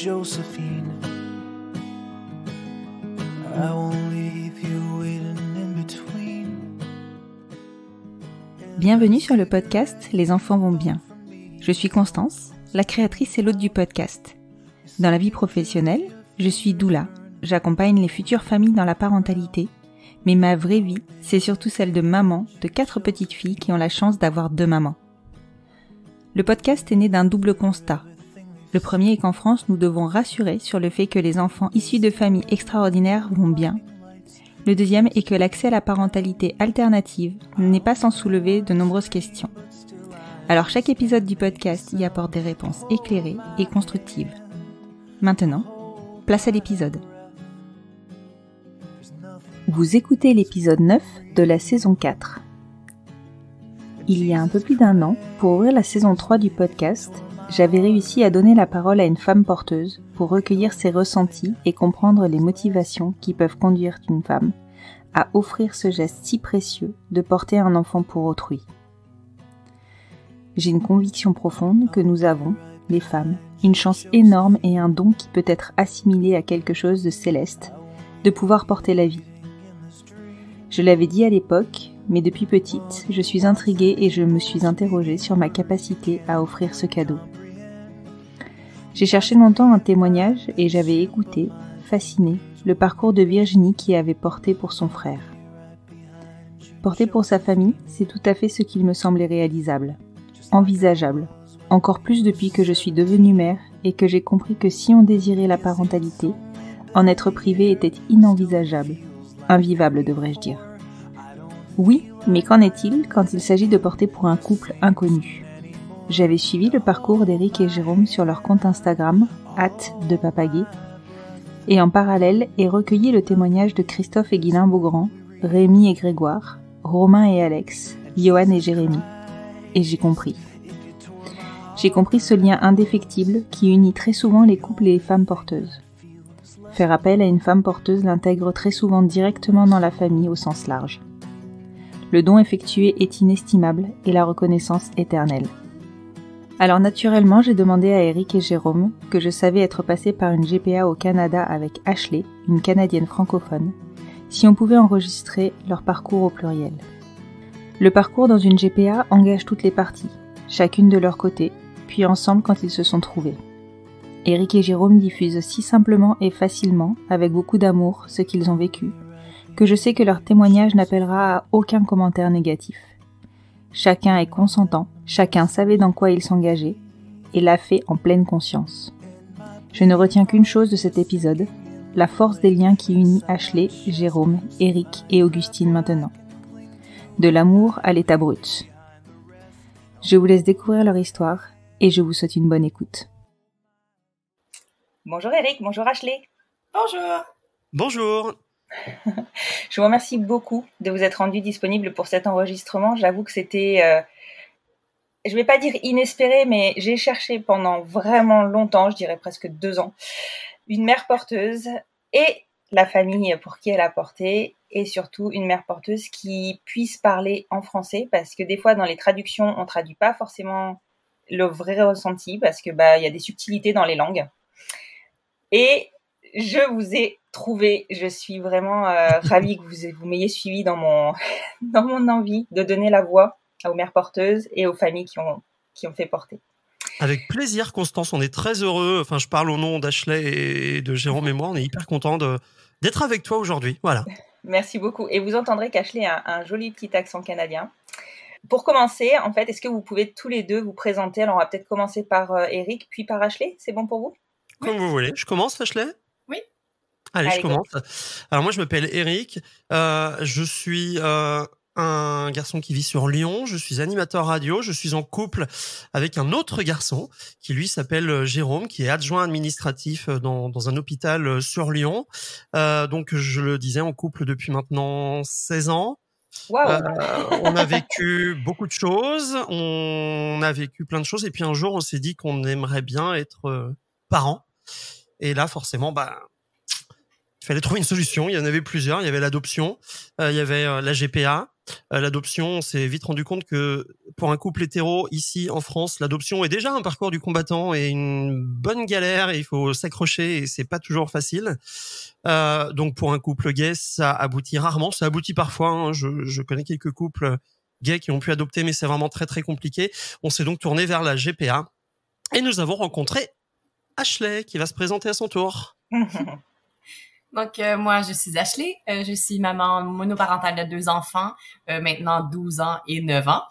Josephine. I won't leave you waiting in between. Bienvenue sur le podcast Les enfants vont bien. Je suis Constance, la créatrice et l'hôte du podcast. Dans la vie professionnelle, je suis doula. J'accompagne les futures familles dans la parentalité, mais ma vraie vie, c'est surtout celle de maman de 4 petites filles qui ont la chance d'avoir 2 mamans. Le podcast est né d'un double constat. Le premier est qu'en France, nous devons rassurer sur le fait que les enfants issus de familles extraordinaires vont bien. Le deuxième est que l'accès à la parentalité alternative n'est pas sans soulever de nombreuses questions. Alors chaque épisode du podcast y apporte des réponses éclairées et constructives. Maintenant, place à l'épisode. Vous écoutez l'épisode 9 de la saison 4. Il y a un peu plus d'1 an, pour ouvrir la saison 3 du podcast, j'avais réussi à donner la parole à une femme porteuse pour recueillir ses ressentis et comprendre les motivations qui peuvent conduire une femme à offrir ce geste si précieux de porter un enfant pour autrui. J'ai une conviction profonde que nous avons, les femmes, une chance énorme et un don qui peut être assimilé à quelque chose de céleste, de pouvoir porter la vie. Je l'avais dit à l'époque, mais depuis petite, je suis intriguée et je me suis interrogée sur ma capacité à offrir ce cadeau. J'ai cherché longtemps un témoignage et j'avais écouté, fascinée, le parcours de Virginie qui avait porté pour son frère. Porter pour sa famille, c'est tout à fait ce qu'il me semblait réalisable, envisageable, encore plus depuis que je suis devenue mère et que j'ai compris que si on désirait la parentalité, en être privé était inenvisageable, invivable devrais-je dire. Oui, mais qu'en est-il quand il s'agit de porter pour un couple inconnu ? J'avais suivi le parcours d'Éric et Jérôme sur leur compte Instagram, @depapaguet, et en parallèle ai recueilli le témoignage de Christophe et Guylain Beaugrand, Rémi et Grégoire, Romain et Alex, Johan et Jérémy. Et j'ai compris. J'ai compris ce lien indéfectible qui unit très souvent les couples et les femmes porteuses. Faire appel à une femme porteuse l'intègre très souvent directement dans la famille au sens large. Le don effectué est inestimable et la reconnaissance éternelle. Alors naturellement, j'ai demandé à Éric et Jérôme, que je savais être passés par une GPA au Canada avec Ashley, une Canadienne francophone, si on pouvait enregistrer leur parcours au pluriel. Le parcours dans une GPA engage toutes les parties, chacune de leur côté, puis ensemble quand ils se sont trouvés. Éric et Jérôme diffusent si simplement et facilement, avec beaucoup d'amour, ce qu'ils ont vécu, que je sais que leur témoignage n'appellera à aucun commentaire négatif. Chacun est consentant, chacun savait dans quoi il s'engageait, et l'a fait en pleine conscience. Je ne retiens qu'une chose de cet épisode, la force des liens qui unit Ashley, Jérôme, Éric et Augustine maintenant. De l'amour à l'état brut. Je vous laisse découvrir leur histoire, et je vous souhaite une bonne écoute. Bonjour Éric, bonjour Ashley. Bonjour. Bonjour. Je vous remercie beaucoup de vous être rendu disponible pour cet enregistrement. J'avoue que c'était, je vais pas dire inespéré, mais j'ai cherché pendant vraiment longtemps, je dirais presque 2 ans, une mère porteuse et la famille pour qui elle a porté, et surtout une mère porteuse qui puisse parler en français, parce que des fois dans les traductions, on traduit pas forcément le vrai ressenti, parce que il y a des subtilités dans les langues. Et je vous ai trouvé, je suis vraiment ravie que vous m'ayez suivi dans mon envie de donner la voix aux mères porteuses et aux familles qui ont fait porter. Avec plaisir, Constance, on est très heureux. Enfin, je parle au nom d'Ashley et de Jérôme et moi, on est hyper contents d'être avec toi aujourd'hui. Voilà. Merci beaucoup. Et vous entendrez qu'Ashley a un joli petit accent canadien. Pour commencer, en fait, est-ce que vous pouvez tous les deux vous présenter ? Alors, on va peut-être commencer par Éric, puis par Ashley. C'est bon pour vous ? Comme vous voulez. Je commence, Ashley ? Oui. Allez, je commence. Alors moi, je m'appelle Éric. Je suis un garçon qui vit sur Lyon. Je suis animateur radio. Je suis en couple avec un autre garçon qui, lui, s'appelle Jérôme, qui est adjoint administratif dans un hôpital sur Lyon. Donc, je le disais, en couple depuis maintenant 16 ans. Wow. On a vécu beaucoup de choses. On a vécu plein de choses. Et puis un jour, on s'est dit qu'on aimerait bien être parents. Et là, forcément, il fallait trouver une solution. Il y en avait plusieurs. Il y avait l'adoption, il y avait la GPA, L'adoption, on s'est vite rendu compte que pour un couple hétéro, ici en France, l'adoption est déjà un parcours du combattant et une bonne galère, et il faut s'accrocher et c'est pas toujours facile. Donc pour un couple gay, ça aboutit rarement, ça aboutit parfois, hein. Je connais quelques couples gays qui ont pu adopter, mais c'est vraiment très très compliqué. On s'est donc tourné vers la GPA et nous avons rencontré Ashley qui va se présenter à son tour. Donc, moi, je suis Ashley. Je suis maman monoparentale de 2 enfants, maintenant 12 ans et 9 ans.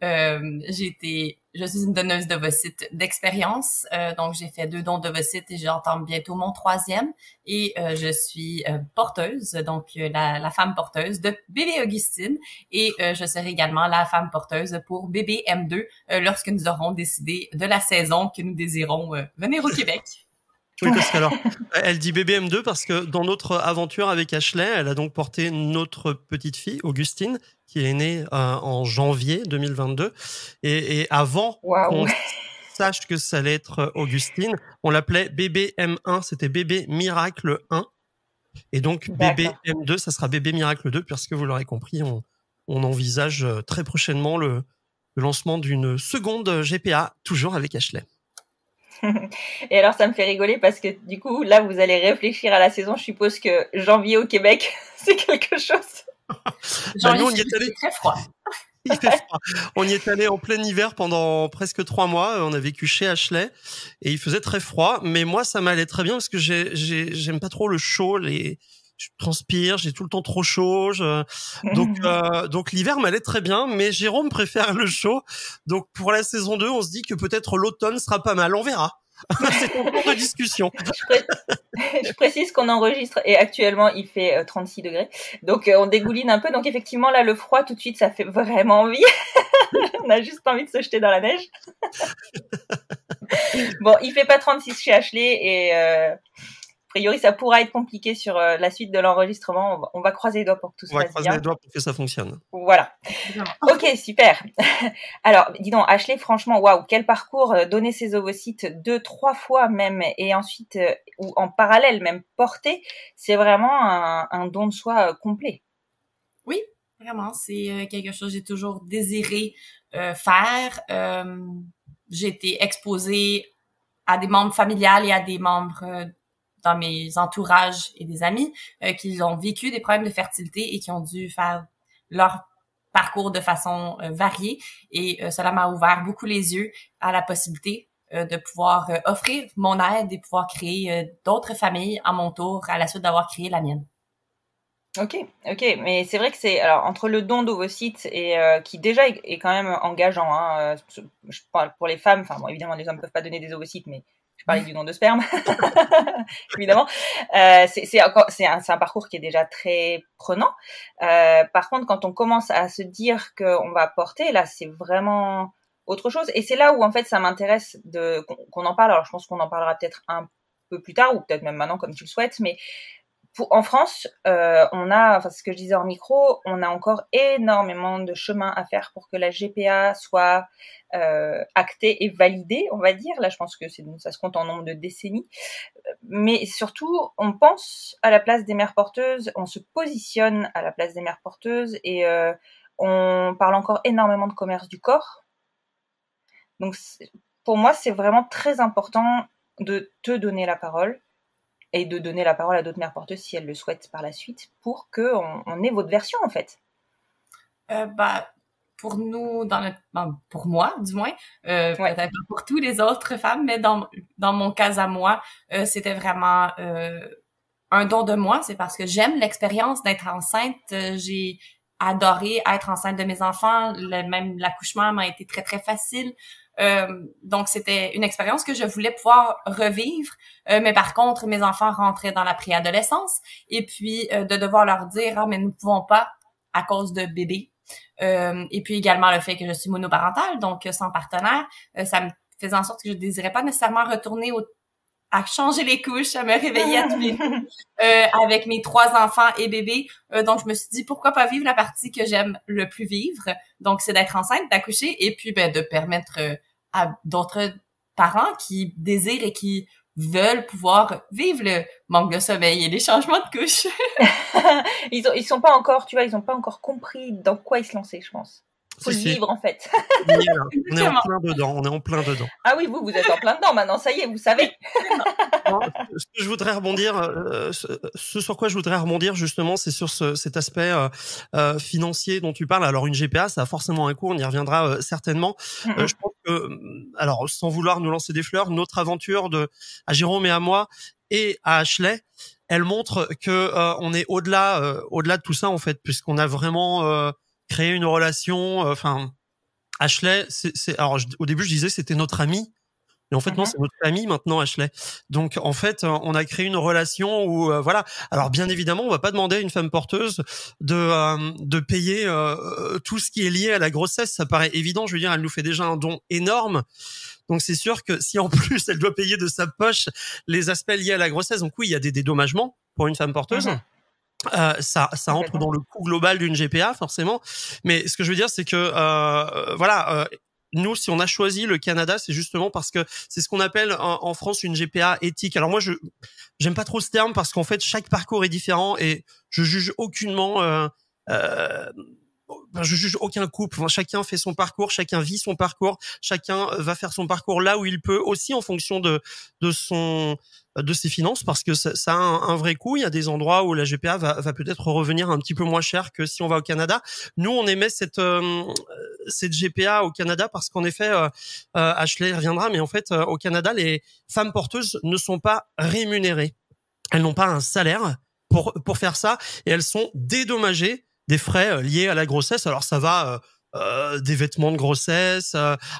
Je suis une donneuse d'ovocytes d'expérience. Donc, j'ai fait 2 dons d'ovocytes et j'entame bientôt mon 3e. Et je suis porteuse, donc la femme porteuse de bébé Augustine. Et je serai également la femme porteuse pour bébé M2 lorsque nous aurons décidé de la saison que nous désirons venir au Québec. Oui, parce qu'alors, elle dit bébé M2 parce que dans notre aventure avec Ashley, elle a donc porté notre petite fille, Augustine, qui est née en janvier 2022. Et avant qu'on sache que ça allait être Augustine, on l'appelait bébé M1, c'était bébé Miracle 1. Et donc, bébé M2, ça sera bébé Miracle 2, parce que vous l'aurez compris, on envisage très prochainement le lancement d'une seconde GPA, toujours avec Ashley. Et alors, ça me fait rigoler parce que du coup, là, vous allez réfléchir à la saison. Je suppose que janvier au Québec, c'est quelque chose. Janvier, nous, on y est allé. Très froid. Il fait froid. On y est allé en plein hiver pendant presque 3 mois. On a vécu chez Ashley et il faisait très froid. Mais moi, ça m'allait très bien parce que j'aime pas trop le chaud. Je transpire, j'ai tout le temps trop chaud. Donc l'hiver m'allait très bien, mais Jérôme préfère le chaud. Donc pour la saison 2, on se dit que peut-être l'automne sera pas mal. On verra. C'est en cours de discussion. Je précise qu'on enregistre et actuellement il fait 36 degrés. Donc on dégouline un peu. Donc effectivement là, le froid tout de suite, ça fait vraiment envie. On a juste envie de se jeter dans la neige. Bon, il fait pas 36 chez Ashley et a priori, ça pourra être compliqué sur la suite de l'enregistrement. On va croiser les doigts pour que tout se passe bien. On va croiser les doigts pour que ça fonctionne. Voilà. Ok, super. Alors, dis donc, Ashley, franchement, waouh, quel parcours, donner ses ovocytes 2-3 fois même, et ensuite, ou en parallèle même, porter, c'est vraiment un don de soi complet. Oui, vraiment, c'est quelque chose que j'ai toujours désiré faire. J'ai été exposée à des membres familiales et à des membres dans mes entourages et des amis qui ont vécu des problèmes de fertilité et qui ont dû faire leur parcours de façon variée. Et cela m'a ouvert beaucoup les yeux à la possibilité de pouvoir offrir mon aide et pouvoir créer d'autres familles à mon tour à la suite d'avoir créé la mienne. Ok, mais c'est vrai que c'est alors entre le don d'ovocytes et qui déjà est quand même engageant. Hein, je parle pour les femmes. Enfin, bon, évidemment, les hommes peuvent pas donner des ovocytes, mais je parlais du don de sperme, évidemment. C'est un parcours qui est déjà très prenant. Par contre, quand on commence à se dire qu'on va porter, là, c'est vraiment autre chose. Et c'est là où, en fait, ça m'intéresse qu'on en parle. Alors, je pense qu'on en parlera peut-être un peu plus tard, ou peut-être même maintenant, comme tu le souhaites. Mais en France, on a, enfin, ce que je disais en micro, on a encore énormément de chemin à faire pour que la GPA soit actée et validée, on va dire. Là, je pense que ça se compte en nombre de décennies. Mais surtout, on pense à la place des mères porteuses, on se positionne à la place des mères porteuses et on parle encore énormément de commerce du corps. Donc, pour moi, c'est vraiment très important de te donner la parole et de donner la parole à d'autres mères porteuses si elles le souhaitent par la suite, pour qu'on ait votre version, en fait. Pour nous, pour moi, du moins, peut-être pas pour toutes les autres femmes, mais dans mon cas à moi, c'était vraiment un don de moi. C'est parce que j'aime l'expérience d'être enceinte. J'ai adoré être enceinte de mes enfants. Même l'accouchement m'a été très, très facile. Donc, c'était une expérience que je voulais pouvoir revivre. Mais par contre, mes enfants rentraient dans la préadolescence. Et puis, de devoir leur dire, mais nous ne pouvons pas à cause de bébé. Et puis également le fait que je suis monoparentale, donc sans partenaire, ça me faisait en sorte que je désirais pas nécessairement retourner à changer les couches, à me réveiller à tous les jours avec mes 3 enfants et bébés. Donc, je me suis dit, pourquoi pas vivre la partie que j'aime le plus vivre? Donc, c'est d'être enceinte, d'accoucher et puis de permettre à d'autres parents qui désirent et qui veulent pouvoir vivre le manque de sommeil et les changements de couche. Ils sont pas encore, tu vois, ils ont pas encore compris dans quoi ils se lançaient, je pense. Faut le vivre, en fait. On est en plein dedans. Ah oui, vous êtes en plein dedans maintenant, ça y est, vous savez. Ce que je voudrais rebondir, ce sur quoi je voudrais rebondir justement, c'est sur cet aspect financier dont tu parles. Alors une GPA, ça a forcément un coût, on y reviendra certainement. Je pense que, alors sans vouloir nous lancer des fleurs, notre aventure à Jérôme et à moi et à Ashley, elle montre que on est au-delà de tout ça en fait, puisqu'on a vraiment créé une relation. Enfin, Ashley, alors au début je disais c'était notre amie. Mais en fait, non, c'est notre famille maintenant, Ashley. Donc, en fait, on a créé une relation où, voilà. Alors, bien évidemment, on va pas demander à une femme porteuse de payer tout ce qui est lié à la grossesse. Ça paraît évident. Je veux dire, elle nous fait déjà un don énorme. Donc, c'est sûr que si en plus elle doit payer de sa poche les aspects liés à la grossesse, donc oui, il y a des dédommagements pour une femme porteuse. Ça entre dans le coût global d'une GPA forcément, mais ce que je veux dire c'est que nous, si on a choisi le Canada, c'est justement parce que c'est ce qu'on appelle en France une GPA éthique. Alors moi, j'aime pas trop ce terme parce qu'en fait, chaque parcours est différent et je juge aucunement. Je juge aucun couple. Enfin, chacun fait son parcours, chacun vit son parcours, chacun va faire son parcours là où il peut, aussi en fonction de ses finances, parce que ça a un vrai coût. Il y a des endroits où la GPA va peut-être revenir un petit peu moins cher que si on va au Canada. Nous, on émet cette GPA au Canada parce qu'en effet, Ashley reviendra, mais en fait, au Canada, les femmes porteuses ne sont pas rémunérées. Elles n'ont pas un salaire pour faire ça et elles sont dédommagées des frais liés à la grossesse. Alors ça va des vêtements de grossesse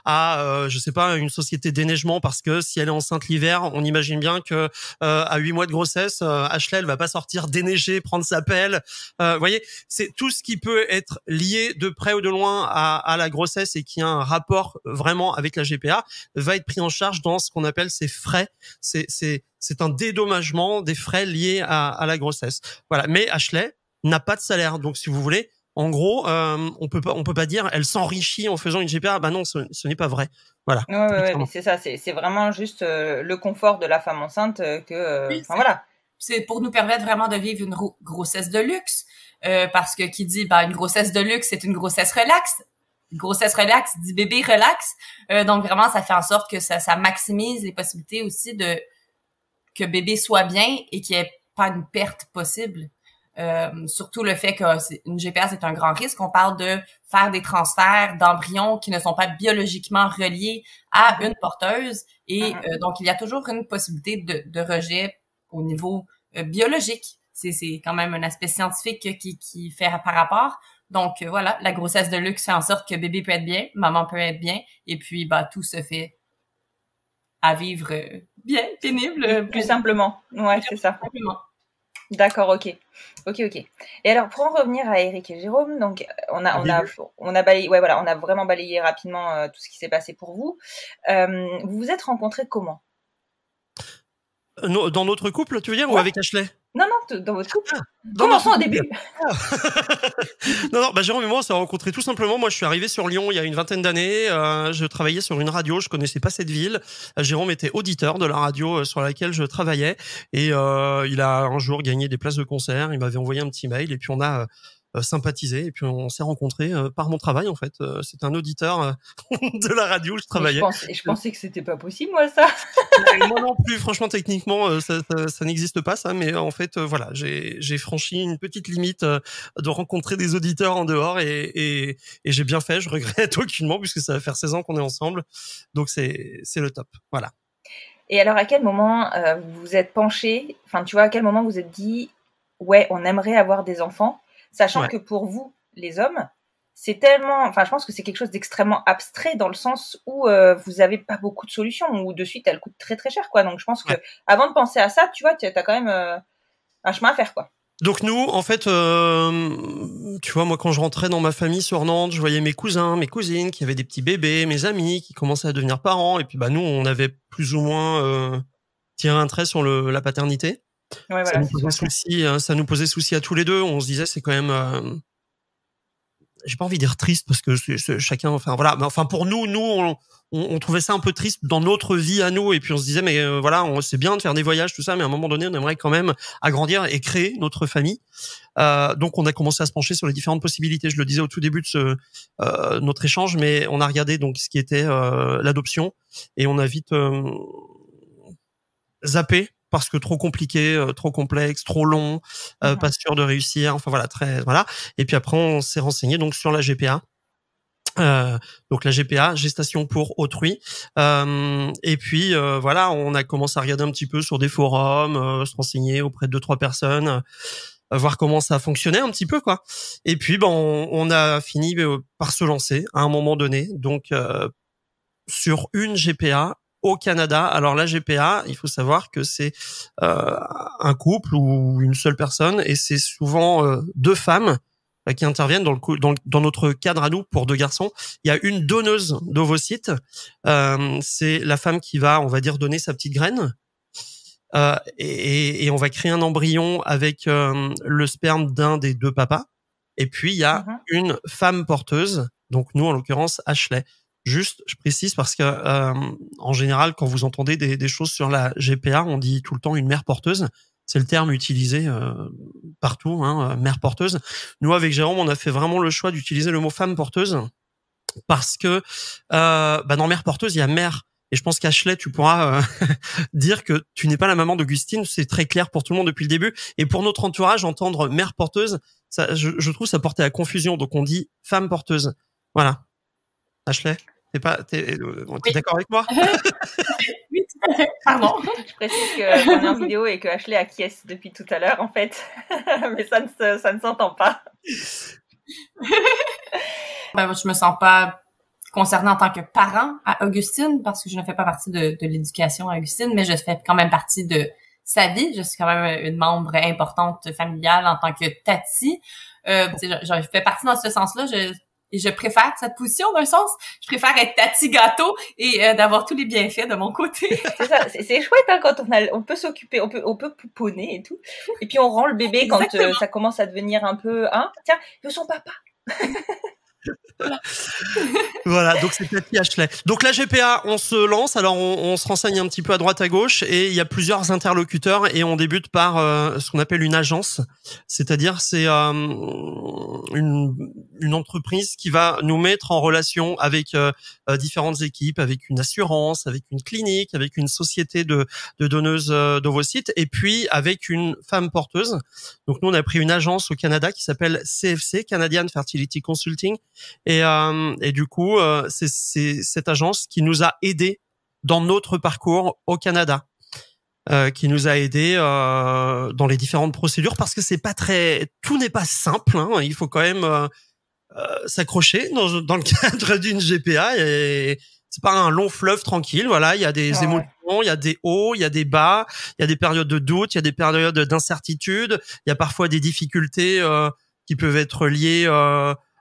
à je sais pas, une société de déneigement, parce que si elle est enceinte l'hiver, on imagine bien que à 8 mois de grossesse, Ashley elle va pas sortir déneiger, prendre sa pelle. Vous voyez, c'est tout ce qui peut être lié de près ou de loin à la grossesse et qui a un rapport vraiment avec la GPA va être pris en charge dans ce qu'on appelle ces frais. C'est un dédommagement des frais liés à la grossesse. Voilà, mais Ashley n'a pas de salaire. Donc, si vous voulez, en gros, on peut pas dire elle s'enrichit en faisant une GPA. Bah non, ce n'est pas vrai. Voilà. Ouais, mais c'est ça. C'est vraiment juste le confort de la femme enceinte Oui, voilà. C'est pour nous permettre vraiment de vivre une grossesse de luxe. Parce que qui dit, une grossesse de luxe, c'est une grossesse relaxe. Une grossesse relaxe dit bébé relax. Donc vraiment, ça fait en sorte que ça maximise les possibilités aussi que bébé soit bien et qu'il n'y ait pas une perte possible. Surtout le fait qu'une GPA, c'est un grand risque. On parle de faire des transferts d'embryons qui ne sont pas biologiquement reliés à une porteuse. Et donc, il y a toujours une possibilité de rejet au niveau biologique. C'est quand même un aspect scientifique qui fait par rapport. Donc, voilà, la grossesse de luxe fait en sorte que bébé peut être bien, maman peut être bien. Et puis, tout se fait à vivre bien, pénible. Plus simplement. Ouais, c'est ça. Simplement. D'accord, ok. Et alors, pour en revenir à Eric et Jérôme, donc on a balayé, on a vraiment balayé rapidement tout ce qui s'est passé pour vous. Vous vous êtes rencontrés comment? Dans notre couple, tu veux dire, ou avec Ashley? Non, dans votre couple. Commençons au début. Non, Jérôme et moi, on s'est rencontrés tout simplement. Moi, je suis arrivé sur Lyon il y a une vingtaine d'années. Je travaillais sur une radio. Je connaissais pas cette ville. Jérôme était auditeur de la radio sur laquelle je travaillais. Et il a un jour gagné des places de concert. Il m'avait envoyé un petit mail. Et puis, on a sympathisé. Et puis, on s'est rencontrés par mon travail, en fait. C'est un auditeur de la radio où je travaillais. Je pensais que c'était pas possible, moi, ça. Moi non plus, franchement, techniquement, ça n'existe pas, ça. Mais en fait, voilà, j'ai franchi une petite limite de rencontrer des auditeurs en dehors et j'ai bien fait. Je regrette aucunement puisque ça va faire 16 ans qu'on est ensemble. Donc c'est le top. Voilà. Et alors, à quel moment vous vous êtes penché, enfin, tu vois, à quel moment vous vous êtes dit, ouais, on aimerait avoir des enfants, sachant que pour vous, les hommes, c'est tellement, enfin, je pense que c'est quelque chose d'extrêmement abstrait dans le sens où vous avez pas beaucoup de solutions, ou de suite, elle coûte très très cher, quoi. Donc, je pense que avant de penser à ça, tu vois, t'as quand même un chemin à faire, quoi. Donc nous, en fait, tu vois, moi, quand je rentrais dans ma famille sur Nantes, je voyais mes cousins, mes cousines qui avaient des petits bébés, mes amis qui commençaient à devenir parents, et puis nous, on avait plus ou moins tiré un trait sur la paternité. Ouais, ça nous posait souci à tous les deux. On se disait, c'est quand même j'ai pas envie de dire triste parce que chacun, enfin voilà, mais enfin pour nous on trouvait ça un peu triste dans notre vie à nous, et puis on se disait mais voilà, c'est bien de faire des voyages tout ça, mais à un moment donné on aimerait quand même agrandir et créer notre famille. Donc on a commencé à se pencher sur les différentes possibilités. Je le disais au tout début de notre échange, mais on a regardé donc ce qui était l'adoption, et on a vite zappé parce que trop compliqué, trop complexe, trop long, pas sûr de réussir. Enfin voilà. Et puis après on s'est renseigné donc sur la GPA. Donc la GPA, gestation pour autrui. Et puis voilà, on a commencé à regarder un petit peu sur des forums, se renseigner auprès de 2-3 personnes, voir comment ça fonctionnait un petit peu quoi. Et puis on a fini par se lancer à un moment donné. Donc sur une GPA au Canada. Alors la GPA, il faut savoir que c'est un couple ou une seule personne, et c'est souvent 2 femmes qui interviennent dans notre cadre à nous pour 2 garçons. Il y a une donneuse d'ovocytes. C'est la femme qui va, on va dire, donner sa petite graine. Et on va créer un embryon avec le sperme d'un des 2 papas. Et puis, il y a une femme porteuse. Donc, nous, en l'occurrence, Ashley. Juste, je précise parce que en général, quand vous entendez des choses sur la GPA, on dit tout le temps une mère porteuse. C'est le terme utilisé partout, mère porteuse. Nous, avec Jérôme, on a fait vraiment le choix d'utiliser le mot femme porteuse parce que dans mère porteuse, il y a mère. Et je pense qu'Ashley, tu pourras dire que tu n'es pas la maman d'Augustine. C'est très clair pour tout le monde depuis le début. Et pour notre entourage, entendre mère porteuse, ça, je trouve ça portait à confusion. Donc on dit femme porteuse. Voilà. Ashley, t'es d'accord avec moi? Oui, tout à fait. Pardon. Je précise qu'on est en vidéo et que Ashley acquiesce depuis tout à l'heure, en fait. Mais ça ne s'entend pas. Je me sens pas concernée en tant que parent à Augustine parce que je ne fais pas partie de l'éducation à Augustine, mais je fais quand même partie de sa vie. Je suis quand même une membre importante familiale en tant que tati. Je fais partie dans ce sens-là. Je préfère cette position d'un sens. Je préfère être tati gâteau et d'avoir tous les bienfaits de mon côté. C'est ça, c'est chouette quand on peut s'occuper, on peut pouponner et tout. Et puis on rend le bébé quand ça commence à devenir un peu tiens, il veut son papa. Voilà, donc c'est Tati Ashley. Donc la GPA, on se lance, alors on se renseigne un petit peu à droite à gauche, et il y a plusieurs interlocuteurs, et on débute par ce qu'on appelle une agence, c'est-à-dire c'est une entreprise qui va nous mettre en relation avec différentes équipes, avec une assurance, avec une clinique, avec une société de donneuses d'ovocytes, et puis avec une femme porteuse. Donc nous on a pris une agence au Canada qui s'appelle CFC, Canadian Fertility Consulting, et du coup c'est cette agence qui nous a aidés dans notre parcours au Canada, qui nous a aidés dans les différentes procédures, parce que tout n'est pas simple, il faut quand même s'accrocher dans le cadre d'une GPA, et c'est pas un long fleuve tranquille. Voilà, il y a des émotions, il y a des hauts, il y a des bas, il y a des périodes de doute, il y a des périodes d'incertitude, il y a parfois des difficultés qui peuvent être liées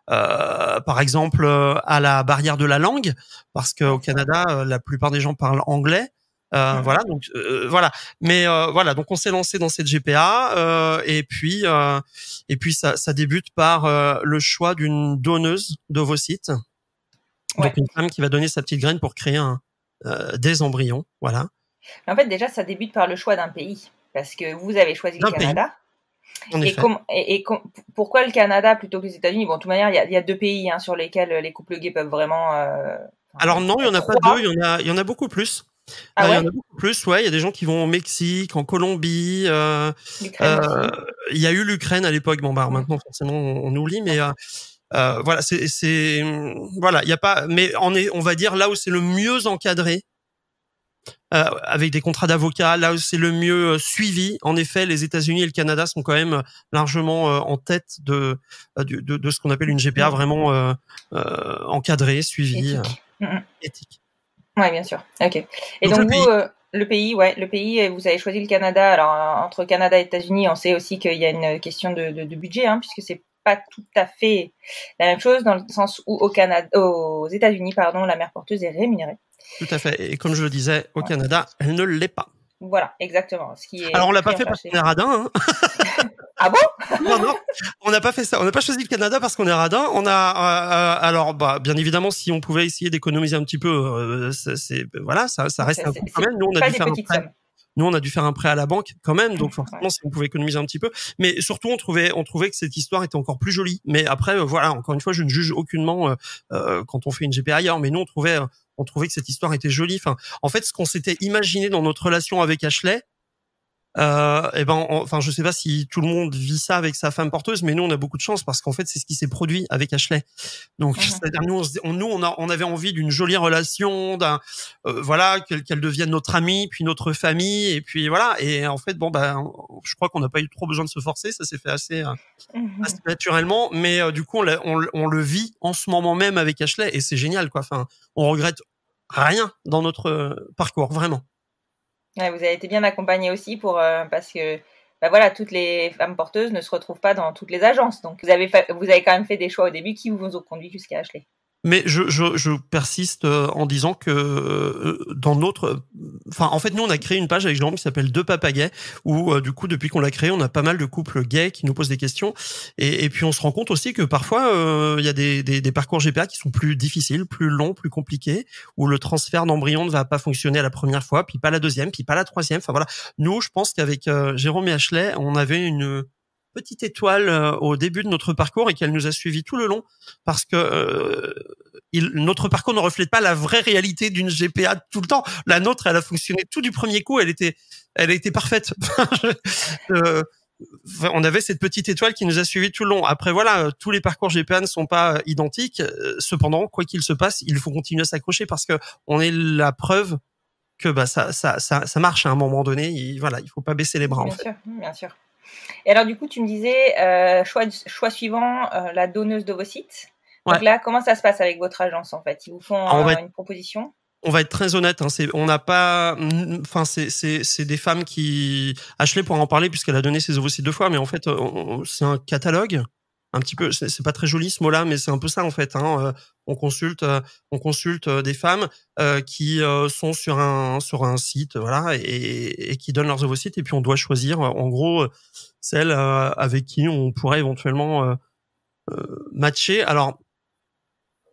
par exemple à la barrière de la langue, parce qu'au Canada la plupart des gens parlent anglais. Voilà, donc voilà. Mais voilà, donc on s'est lancé dans cette GPA, et puis ça débute par le choix d'une donneuse d'ovocytes. Donc une femme qui va donner sa petite graine pour créer des embryons, voilà. En fait, déjà, ça débute par le choix d'un pays, parce que vous avez choisi le Canada. Et pourquoi le Canada plutôt que les États-Unis? Bon, de toute manière, il y a 2 pays sur lesquels les couples gays peuvent vraiment. Alors non, il y en a pas 2, il y en a beaucoup plus. Il y en a beaucoup plus, il y a des gens qui vont au Mexique, en Colombie, il y a eu l'Ukraine à l'époque. Bon maintenant forcément on oublie, mais voilà, voilà, il y a pas, mais on va dire là où c'est le mieux encadré, avec des contrats d'avocats, là où c'est le mieux suivi. En effet, les États-Unis et le Canada sont quand même largement en tête de ce qu'on appelle une GPA vraiment encadrée, suivie, éthique. Ouais, bien sûr. Ok. Et donc vous, le pays, vous avez choisi le Canada. Alors entre Canada et États-Unis, on sait aussi qu'il y a une question de budget, puisque c'est pas tout à fait la même chose, dans le sens où aux États-Unis, la mère porteuse est rémunérée. Tout à fait. Et comme je le disais, au Canada, elle ne l'est pas. Voilà, exactement. Alors on l'a pas fait parce qu'on est radin. Ah bon? Non, on n'a pas fait ça. On n'a pas choisi le Canada parce qu'on est radin. On a alors bien évidemment si on pouvait essayer d'économiser un petit peu, ça reste un coût quand même. Nous on a dû faire un prêt. Nous on a dû faire un prêt à la banque quand même, donc forcément si on pouvait économiser un petit peu. Mais surtout on trouvait que cette histoire était encore plus jolie. Mais après voilà, encore une fois je ne juge aucunement quand on fait une GPA ailleurs. Mais nous on trouvait que cette histoire était jolie. Enfin en fait ce qu'on s'était imaginé dans notre relation avec Ashley. Je sais pas si tout le monde vit ça avec sa femme porteuse, mais nous on a beaucoup de chance parce qu'en fait c'est ce qui s'est produit avec Ashley. Donc c'est-à-dire on avait envie d'une jolie relation, qu'elle devienne notre amie, puis notre famille, et puis voilà. Et en fait je crois qu'on n'a pas eu trop besoin de se forcer, ça s'est fait assez naturellement. Mais du coup on le vit en ce moment même avec Ashley et c'est génial quoi. Enfin on regrette rien dans notre parcours vraiment. Ouais, vous avez été bien accompagnée aussi parce que toutes les femmes porteuses ne se retrouvent pas dans toutes les agences. Donc vous avez quand même fait des choix au début qui vous ont conduit jusqu'à Ashley. Mais je persiste en disant que en fait nous on a créé une page avec Jean qui s'appelle Deux Papagais où du coup depuis qu'on l'a créé on a pas mal de couples gays qui nous posent des questions et puis on se rend compte aussi que parfois il y a des parcours GPA qui sont plus difficiles, plus longs, plus compliqués où le transfert d'embryon ne va pas fonctionner à la première fois, puis pas la deuxième, puis pas la troisième. Enfin voilà, nous je pense qu'avec Jérôme et Ashley on avait une petite étoile au début de notre parcours et qu'elle nous a suivis tout le long parce que notre parcours ne reflète pas la vraie réalité d'une GPA tout le temps. La nôtre, elle a fonctionné tout du premier coup, elle était parfaite. On avait cette petite étoile qui nous a suivis tout le long. Après voilà, tous les parcours GPA ne sont pas identiques. Cependant, quoi qu'il se passe, il faut continuer à s'accrocher parce que on est la preuve que ça marche à un moment donné. Il faut pas baisser les bras. Bien sûr. Et alors du coup, tu me disais choix suivant, la donneuse d'ovocytes. Donc là, comment ça se passe avec votre agence en fait? Ils vous font une proposition? On va être très honnête, on n'a pas, c'est des femmes qui, Ashley pourra en parler puisqu'elle a donné ses ovocytes 2 fois, mais en fait, c'est un catalogue, un petit peu, c'est pas très joli ce mot-là, mais c'est un peu ça en fait. On consulte des femmes qui sont sur un site, voilà, et qui donnent leurs ovocytes, et puis on doit choisir, en gros, celles avec qui on pourrait éventuellement matcher. Alors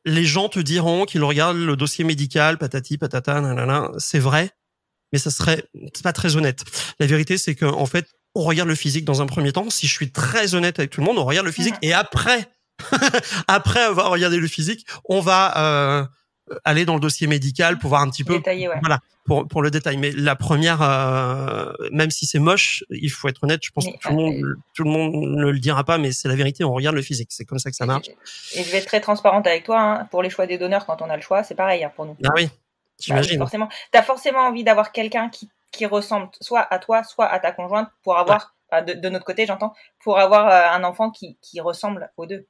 les gens te diront qu'ils regardent le dossier médical, patati, patata, nanana. C'est vrai, mais c'est pas très honnête. La vérité, c'est qu'en fait, on regarde le physique dans un premier temps. Si je suis très honnête avec tout le monde, on regarde le physique et après, après avoir regardé le physique, on va aller dans le dossier médical pour voir un petit peu, voilà, pour le détail. Mais la première, même si c'est moche, il faut être honnête. Je pense que tout le monde ne le dira pas, mais c'est la vérité. On regarde le physique. C'est comme ça que ça marche. Et je vais être très transparente avec toi. Pour les choix des donneurs, quand on a le choix, c'est pareil pour nous. Ah oui, j'imagine. Forcément, t'as forcément envie d'avoir quelqu'un qui ressemble soit à toi, soit à ta conjointe, pour avoir, de notre côté, j'entends, pour avoir un enfant qui ressemble aux deux.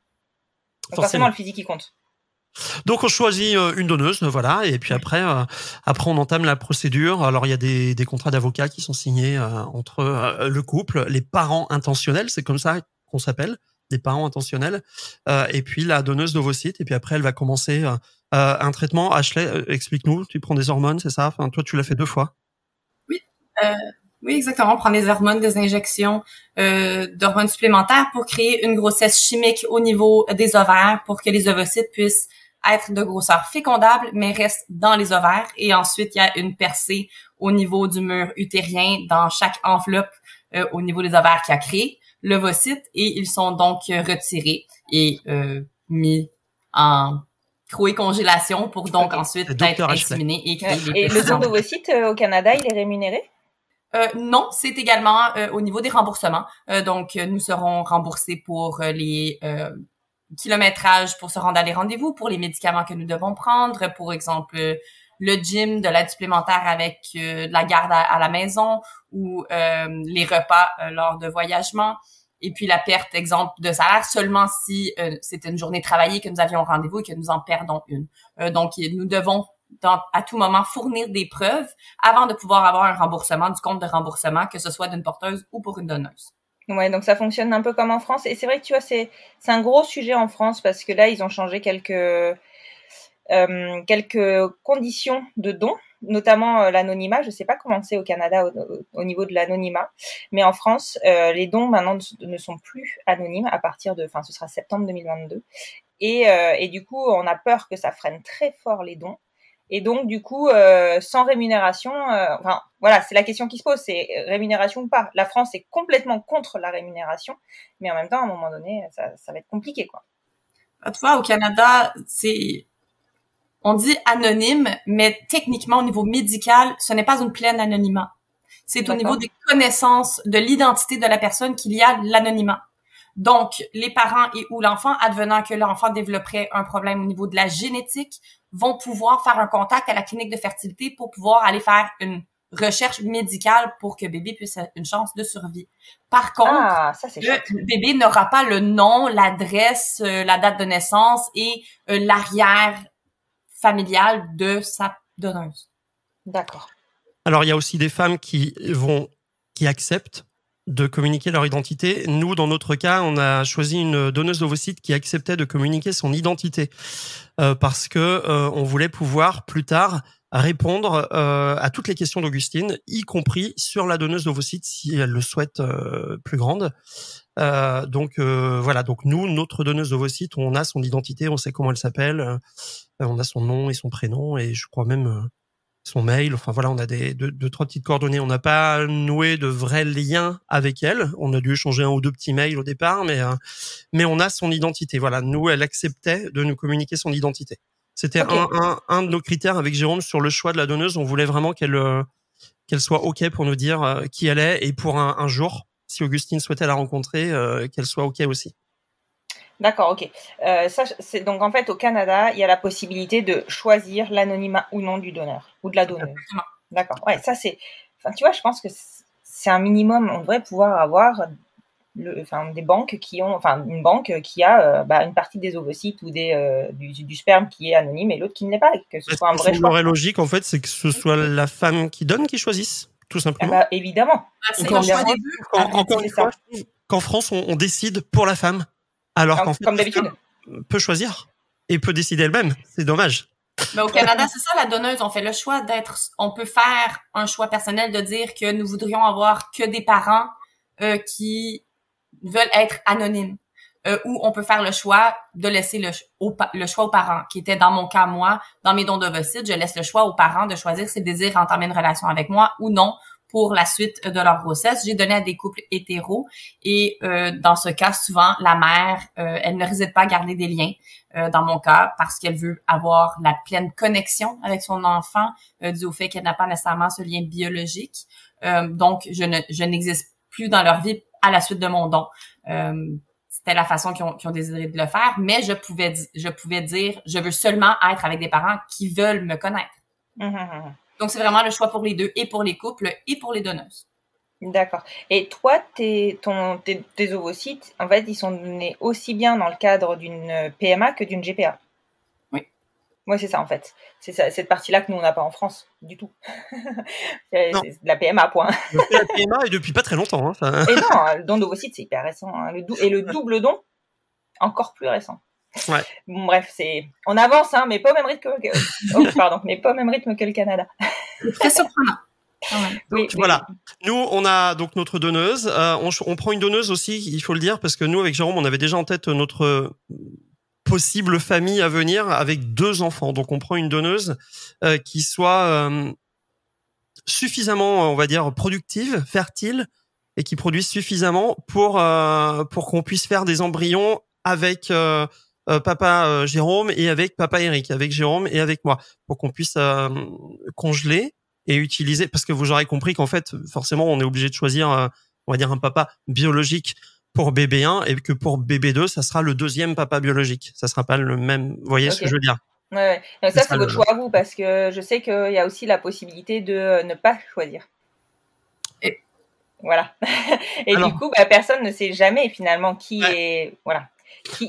Donc forcément, le physique, il compte. Donc on choisit une donneuse, voilà, et puis après on entame la procédure. Alors il y a des contrats d'avocats qui sont signés entre le couple, les parents intentionnels, c'est comme ça qu'on s'appelle, des parents intentionnels, et puis la donneuse d'ovocytes, et puis après elle va commencer un traitement. Ashley, explique-nous, tu prends des hormones, c'est ça? Enfin toi tu l'as fait 2 fois. Oui, exactement. On prend des hormones, des injections d'hormones supplémentaires pour créer une grossesse chimique au niveau des ovaires pour que les ovocytes puissent être de grosseur fécondable, mais restent dans les ovaires. Et ensuite, il y a une percée au niveau du mur utérien dans chaque enveloppe au niveau des ovaires qui a créé l'ovocyte. Et ils sont donc retirés et mis en cryocongélation pour donc ensuite être inséminés et créer les Et le don d'ovocytes au Canada, il est rémunéré? Non, c'est également au niveau des remboursements. Donc, nous serons remboursés pour les kilométrages pour se rendre à les rendez-vous, pour les médicaments que nous devons prendre, pour exemple le gym, de l'aide supplémentaire avec de la garde à la maison ou les repas lors de voyagement. Et puis la perte, exemple, de salaire seulement si c'est une journée travaillée que nous avions rendez-vous et que nous en perdons une. Donc, nous devons à tout moment fournir des preuves avant de pouvoir avoir un remboursement du compte de remboursement, que ce soit d'une porteuse ou pour une donneuse. Ouais, donc ça fonctionne un peu comme en France. Et c'est vrai que tu vois, c'est un gros sujet en France parce que là, ils ont changé quelques conditions de dons. notamment l'anonymat. Je sais pas comment c'est au Canada au niveau de l'anonymat, mais en France, les dons maintenant ne sont plus anonymes à partir de, ce sera septembre 2022. Et du coup, on a peur que ça freine très fort les dons. Et donc, du coup, sans rémunération, voilà, c'est la question qui se pose, c'est rémunération ou pas. La France est complètement contre la rémunération, mais en même temps, à un moment donné, ça va être compliqué, quoi. Tu vois, au Canada, on dit anonyme, mais techniquement, au niveau médical, ce n'est pas une pleine anonymat. C'est au niveau des connaissances de l'identité de la personne qu'il y a l'anonymat. Donc, les parents et ou l'enfant, advenant que l'enfant développerait un problème au niveau de la génétique, vont pouvoir faire un contact à la clinique de fertilité pour pouvoir aller faire une recherche médicale pour que bébé puisse avoir une chance de survie. Par contre, le bébé n'aura pas le nom, l'adresse, la date de naissance et l'arrière familial de sa donneuse. D'accord. Alors, il y a aussi des femmes qui acceptent de communiquer leur identité. Nous, dans notre cas, on a choisi une donneuse d'ovocytes qui acceptait de communiquer son identité parce que on voulait pouvoir plus tard répondre à toutes les questions d'Augustine, y compris sur la donneuse d'ovocytes si elle le souhaite plus grande. Donc voilà. Donc nous, notre donneuse d'ovocytes, on a son identité, on sait comment elle s'appelle, on a son nom et son prénom et je crois même son mail. Enfin voilà, on a deux, trois petites coordonnées. On n'a pas noué de vrais liens avec elle. On a dû échanger 1 ou 2 petits mails au départ, mais on a son identité. Voilà, nous, elle acceptait de nous communiquer son identité. C'était un de nos critères avec Jérôme sur le choix de la donneuse. On voulait vraiment qu'elle soit OK pour nous dire qui elle est et pour un jour, si Augustine souhaitait la rencontrer, qu'elle soit OK aussi. D'accord, ok. Ça, c'est donc en fait au Canada, il y a la possibilité de choisir l'anonymat ou non du donneur ou de la donneuse. D'accord. Ouais, ça c'est. Enfin, tu vois, je pense que c'est un minimum. On devrait pouvoir avoir des banques qui ont, une banque qui a une partie des ovocytes ou du sperme qui est anonyme et l'autre qui ne l'est pas, et que ce soit un vrai choix. Ce qui serait logique en fait, c'est que ce soit la femme qui donne qui choisisse, tout simplement. Évidemment. Encore une fois, qu'en France on décide pour la femme. Alors qu'en fait, comme d'habitude, peut choisir et peut décider elle-même. C'est dommage. Mais au Canada, c'est ça, la donneuse. On fait le choix on peut faire un choix personnel de dire que nous voudrions avoir que des parents qui veulent être anonymes. Ou on peut faire le choix de laisser le choix aux parents, qui était dans mon cas, moi, dans mes dons d'ovocytes, je laisse le choix aux parents de choisir s'ils désirent entamer une relation avec moi ou non pour la suite de leur grossesse. J'ai donné à des couples hétéros et dans ce cas, souvent, la mère, elle ne réside pas à garder des liens, dans mon cas, parce qu'elle veut avoir la pleine connexion avec son enfant, dû au fait qu'elle n'a pas nécessairement ce lien biologique. Donc, je n'existe plus dans leur vie à la suite de mon don. C'était la façon qu'ils ont désiré de le faire, mais je pouvais dire, je veux seulement être avec des parents qui veulent me connaître. Donc, c'est vraiment le choix pour les deux, et pour les couples, et pour les donneuses. D'accord. Et toi, tes ovocytes, en fait, ils sont donnés aussi bien dans le cadre d'une PMA que d'une GPA. Oui. Oui, c'est ça, en fait. C'est ça, cette partie-là que nous, on n'a pas en France, du tout. C'est de la PMA, point. C'est la PMA et depuis pas très longtemps. Et non, le don d'ovocytes, c'est hyper récent. Hein. Et le double don, encore plus récent. Ouais. Bon, bref, on avance, hein, mais pas au même rythme mais pas au même rythme que le Canada. Très surprenant. Donc voilà. Nous, on a donc notre donneuse. On prend une donneuse aussi, il faut le dire, parce que nous, avec Jérôme, on avait déjà en tête notre possible famille à venir avec 2 enfants. Donc on prend une donneuse qui soit suffisamment, on va dire, productive, fertile, et qui produise suffisamment pour qu'on puisse faire des embryons avec papa Jérôme et avec papa Eric, avec Jérôme et avec moi, pour qu'on puisse congeler et utiliser, parce que vous aurez compris qu'en fait, forcément, on est obligé de choisir, on va dire, un papa biologique pour bébé 1 et que pour bébé 2, ça sera le 2e papa biologique. Ça sera pas le même. Vous voyez ce que je veux dire? Ouais. Donc ça, c'est votre choix à vous, parce que je sais qu'il y a aussi la possibilité de ne pas choisir. Et voilà. Et alors, du coup, personne ne sait jamais finalement qui est, voilà.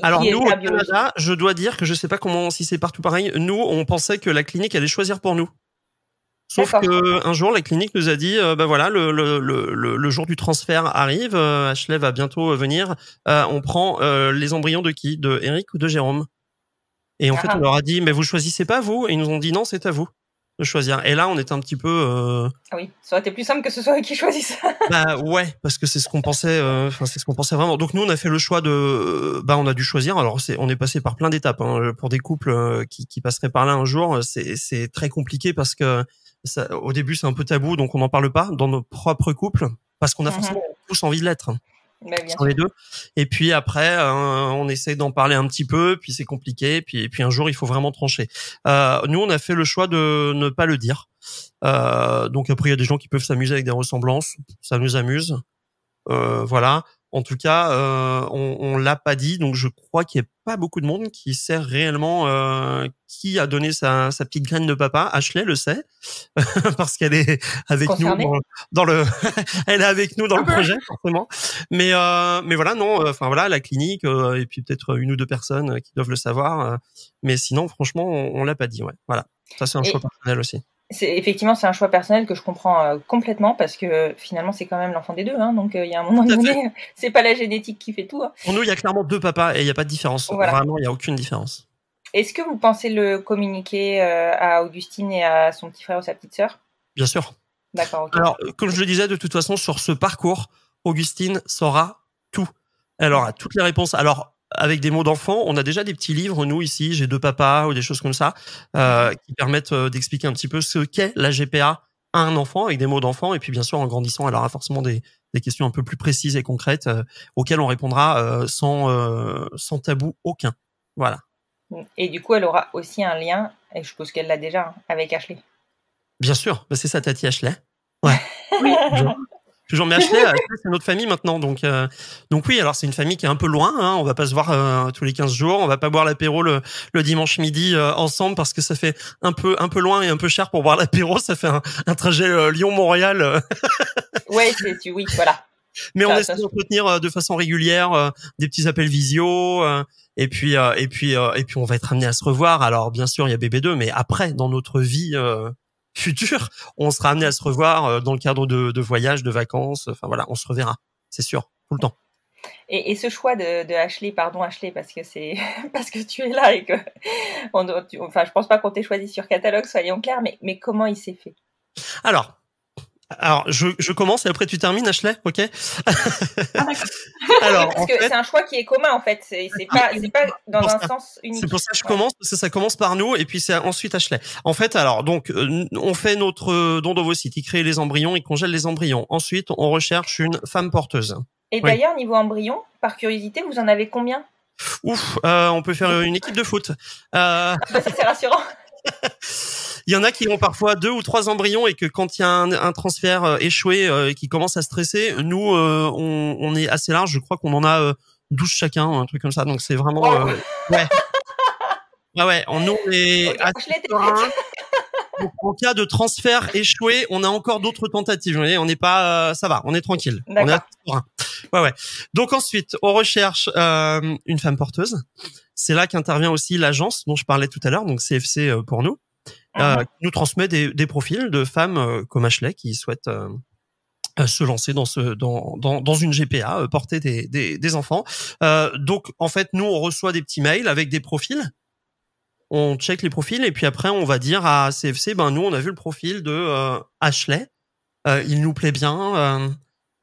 Alors nous, au Canada, je dois dire que je sais pas si c'est partout pareil. Nous, on pensait que la clinique allait choisir pour nous. Sauf que un jour, la clinique nous a dit, voilà, le jour du transfert arrive, Ashley va bientôt venir, on prend les embryons de qui? De Eric ou de Jérôme? Et en fait, on leur a dit, mais vous choisissez pas vous? Et ils nous ont dit non, c'est à vous. de choisir. Et là, on était un petit peu. Ah oui, ça aurait été plus simple que ce soit eux qui choisissent. Bah ouais, parce que c'est ce qu'on pensait. C'est ce qu'on pensait vraiment. Donc nous, on a fait le choix de. On a dû choisir. Alors on est passé par plein d'étapes. Hein. Pour des couples qui passeraient par là un jour, c'est très compliqué parce que au début, c'est un peu tabou, donc on n'en parle pas dans nos propres couples parce qu'on a forcément tous envie de l'être. Bah, bien sur les deux. Et puis après, on essaie d'en parler un petit peu, puis c'est compliqué, puis un jour il faut vraiment trancher. Nous, on a fait le choix de ne pas le dire. Donc après, il y a des gens qui peuvent s'amuser avec des ressemblances, ça nous amuse. Voilà. En tout cas, on l'a pas dit, donc je crois qu'il y a pas beaucoup de monde qui sait réellement qui a donné sa petite graine de papa. Ashley le sait parce qu'elle est avec Concernée. nous dans le elle est avec nous dans le projet forcément. Mais voilà, non, enfin voilà, la clinique et puis peut-être une ou deux personnes qui doivent le savoir. Mais sinon, franchement, on l'a pas dit. Ouais, voilà. Ça c'est un choix personnel aussi. Effectivement, c'est un choix personnel que je comprends complètement parce que finalement, c'est quand même l'enfant des deux. Hein, donc, il y a un moment donné, c'est pas la génétique qui fait tout. Hein. Pour nous, il y a clairement deux papas et il n'y a pas de différence. Voilà. Vraiment, il n'y a aucune différence. Est-ce que vous pensez le communiquer à Augustine et à son petit frère ou sa petite sœur ? Bien sûr. D'accord, ok. Alors, comme je le disais, de toute façon, sur ce parcours, Augustine saura tout. Elle aura toutes les réponses. Alors, avec des mots d'enfant, on a déjà des petits livres, nous, ici, j'ai deux papas ou des choses comme ça, qui permettent d'expliquer un petit peu ce qu'est la GPA à un enfant avec des mots d'enfant. Et puis, bien sûr, en grandissant, elle aura forcément des questions un peu plus précises et concrètes auxquelles on répondra sans tabou aucun. Voilà. Et du coup, elle aura aussi un lien, et je suppose qu'elle l'a déjà, avec Ashley. Bien sûr, c'est sa tati Ashley. Ouais. Oui, toujours. Mais Ashley, c'est notre famille maintenant, donc oui. Alors c'est une famille qui est un peu loin. Hein, on va pas se voir tous les 15 jours. On va pas boire l'apéro le dimanche midi ensemble parce que ça fait un peu loin et un peu cher pour boire l'apéro. Ça fait un trajet Lyon-Montréal. Ouais, oui, voilà. Mais on essaie d'entretenir de façon régulière des petits appels visio. Et puis on va être amené à se revoir. Alors bien sûr, il y a BB2, mais après, dans notre vie future, on sera amené à se revoir dans le cadre de voyages, de vacances. Enfin voilà, on se reverra, c'est sûr, tout le temps. Et ce choix de Ashley, pardon Ashley, parce que c'est parce que tu es là et que je pense pas qu'on t'ait choisi sur catalogue, soyons clairs, mais comment il s'est fait ? Alors, je commence et après tu termines, Ashley, ok ? Alors, parce que c'est un choix qui est commun en fait, c'est pas dans un sens unique. C'est pour ça que je commence, parce que ça commence par nous et puis c'est ensuite Ashley. En fait, alors donc on fait notre don d'ovocytes, il crée les embryons, il congèle les embryons. Ensuite, on recherche une femme porteuse. Et d'ailleurs, niveau embryon, par curiosité, vous en avez combien ? Ouf, on peut faire une équipe de foot. C'est rassurant. Il y en a qui ont parfois 2 ou 3 embryons et que quand il y a un transfert échoué et qui commence à stresser, nous on est assez large, je crois qu'on en a 12 chacun, un truc comme ça. Donc c'est vraiment ouais. Ouais, nous on est okay, donc, en cas de transfert échoué, on a encore d'autres tentatives. Vous voyez, on n'est pas ça va, on est tranquille. On est à ouais. Donc ensuite, on recherche une femme porteuse. C'est là qu'intervient aussi l'agence dont je parlais tout à l'heure, donc CFC pour nous. Qui nous transmet des profils de femmes comme Ashley qui souhaitent se lancer dans une GPA, porter des enfants. Donc en fait, nous on reçoit des petits mails avec des profils. On check les profils et puis après on va dire à CFC, nous on a vu le profil de Ashley, il nous plaît bien,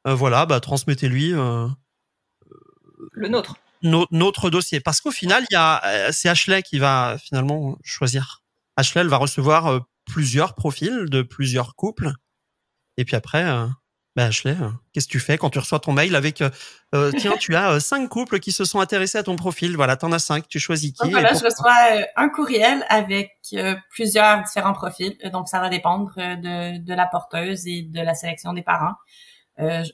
voilà, transmettez-lui le nôtre. Notre dossier, parce qu'au final c'est Ashley qui va finalement choisir. Ashley, elle va recevoir plusieurs profils de plusieurs couples. Et puis après, Ashley, qu'est-ce que tu fais quand tu reçois ton mail avec tiens, tu as 5 couples qui se sont intéressés à ton profil. Voilà, t'en as 5, tu choisis qui. Donc voilà, je reçois un courriel avec plusieurs différents profils. Donc ça va dépendre de la porteuse et de la sélection des parents.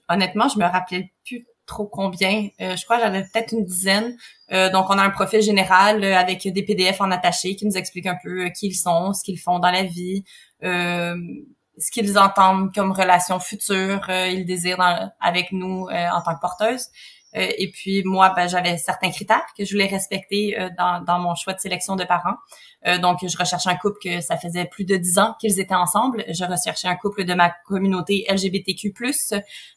Honnêtement, je me rappelais plus trop combien. Je crois que j'avais peut-être une dizaine. Donc, on a un profil général avec des PDF en attaché qui nous expliquent un peu qui ils sont, ce qu'ils font dans la vie, ce qu'ils entendent comme relation future, ils désirent avec nous en tant que porteuse. Et puis, moi, j'avais certains critères que je voulais respecter dans mon choix de sélection de parents. Donc, je recherchais un couple que ça faisait plus de 10 ans qu'ils étaient ensemble. Je recherchais un couple de ma communauté LGBTQ+.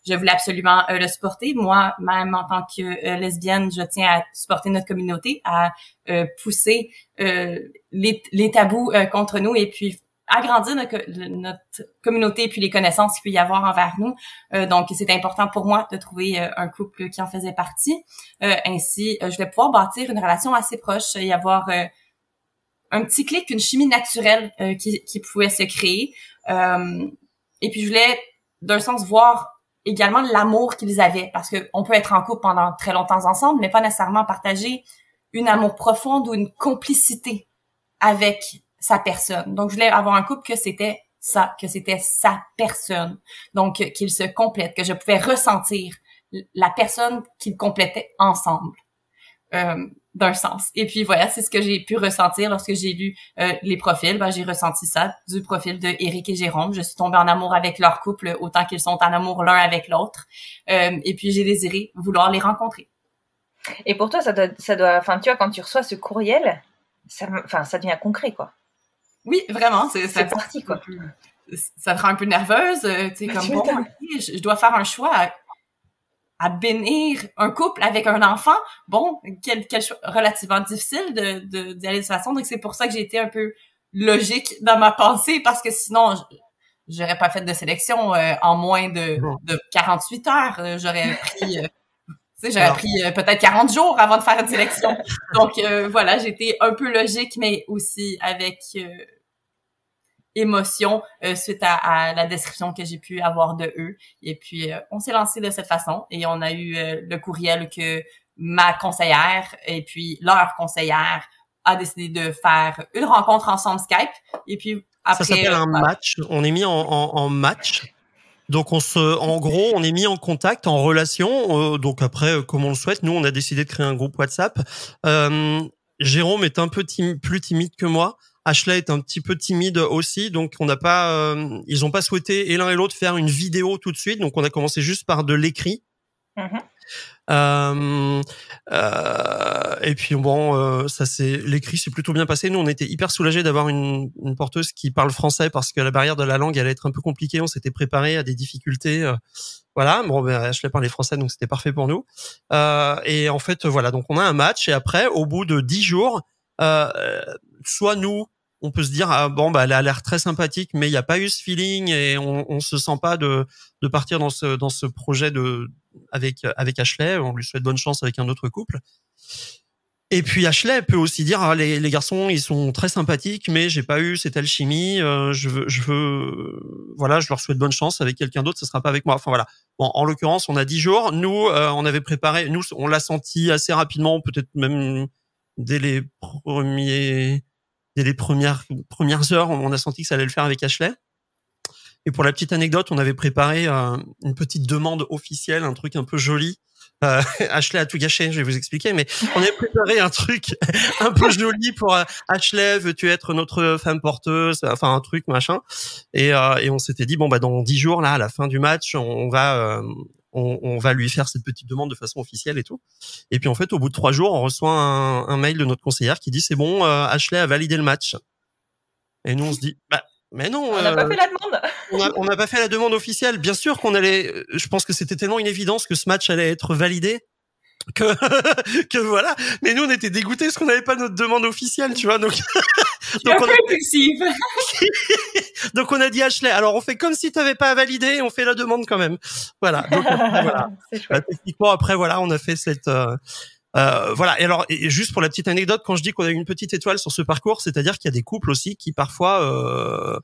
Je voulais absolument le supporter. Moi, même en tant que lesbienne, je tiens à supporter notre communauté, à pousser les tabous contre nous et puis agrandir notre communauté puis les connaissances qu'il peut y avoir envers nous. Donc, c'est important pour moi de trouver un couple qui en faisait partie. Ainsi, je vais pouvoir bâtir une relation assez proche et avoir un petit clic, une chimie naturelle qui pouvait se créer. Et puis, je voulais, d'un sens, voir également l'amour qu'ils avaient, parce que on peut être en couple pendant très longtemps ensemble, mais pas nécessairement partager une amour profonde ou une complicité avec sa personne. Donc, je voulais avoir un couple que c'était ça, que c'était sa personne. Donc, qu'ils se complètent, que je pouvais ressentir la personne qu'ils complétaient ensemble. D'un sens. Et puis voilà, c'est ce que j'ai pu ressentir lorsque j'ai lu les profils. Ben, j'ai ressenti ça du profil de Éric et Jérôme. Je suis tombée en amour avec leur couple autant qu'ils sont en amour l'un avec l'autre. Et puis j'ai désiré vouloir les rencontrer. Et pour toi, ça doit, enfin, tu vois, quand tu reçois ce courriel, ça devient concret, quoi. Oui, vraiment. C'est parti, quoi. Ça te rend un peu nerveuse. Tu sais, comme bon, je dois faire un choix à bénir un couple avec un enfant. Bon, quel choix relativement difficile d'y aller de cette façon. Donc, c'est pour ça que j'ai été un peu logique dans ma pensée, parce que sinon, j'aurais pas fait de sélection en moins de 48 heures. J'aurais pris... pris peut-être 40 jours avant de faire une sélection. Donc, voilà, j'ai été un peu logique, mais aussi avec émotion suite à la description que j'ai pu avoir de eux. Et puis, on s'est lancé de cette façon et on a eu le courriel que ma conseillère et puis leur conseillère a décidé de faire une rencontre ensemble Skype. Et puis, après... Ça s'appelle un match. On est mis en match. Donc en gros, on est mis en contact, en relation. Donc après, comme on le souhaite, nous, on a décidé de créer un groupe WhatsApp. Jérôme est un peu plus timide que moi. Ashley est un petit peu timide aussi, donc on n'a pas, ils ont pas souhaité et l'un et l'autre faire une vidéo tout de suite. Donc on a commencé juste par de l'écrit. Et puis bon, l'écrit s'est plutôt bien passé. Nous, on était hyper soulagés d'avoir une porteuse qui parle français, parce que la barrière de la langue allait être un peu compliquée. On s'était préparé à des difficultés. Voilà. Bon, Ashley parlait français, donc c'était parfait pour nous. Et en fait, voilà. Donc on a un match et après, au bout de 10 jours, soit nous, on peut se dire elle a l'air très sympathique, mais il n'y a pas eu ce feeling et on se sent pas de partir dans ce projet avec Ashley. On lui souhaite bonne chance avec un autre couple. Et puis Ashley peut aussi dire les garçons, ils sont très sympathiques, mais j'ai pas eu cette alchimie. Je leur souhaite bonne chance avec quelqu'un d'autre. Ça sera pas avec moi. Enfin voilà. Bon, en l'occurrence, on a 10 jours. Nous, on avait préparé. Nous, on l'a senti assez rapidement, peut-être même dès les premières heures, on a senti que ça allait le faire avec Ashley. Et pour la petite anecdote, on avait préparé une petite demande officielle, un truc un peu joli. Ashley a tout gâché, je vais vous expliquer, mais on avait préparé un truc un peu joli pour Ashley, veux-tu être notre femme porteuse, enfin un truc machin. Et on s'était dit dans 10 jours là, à la fin du match, on va lui faire cette petite demande de façon officielle et tout. Et puis en fait, au bout de 3 jours, on reçoit un mail de notre conseillère qui dit c'est bon, Ashley a validé le match. Et nous on se dit mais non, on n'a pas fait la demande. On n'a pas fait la demande officielle. Bien sûr qu'on allait. Je pense que c'était tellement une évidence que ce match allait être validé que voilà. Mais nous on était dégoûtés parce qu'on n'avait pas notre demande officielle, tu vois. Donc on a impulsive. Donc on a dit Ashley, alors on fait comme si t'avais pas validé, on fait la demande quand même. Voilà. Donc voilà. Techniquement après voilà, on a fait cette voilà. Et alors, et juste pour la petite anecdote, quand je dis qu'on a eu une petite étoile sur ce parcours, c'est-à-dire qu'il y a des couples aussi qui parfois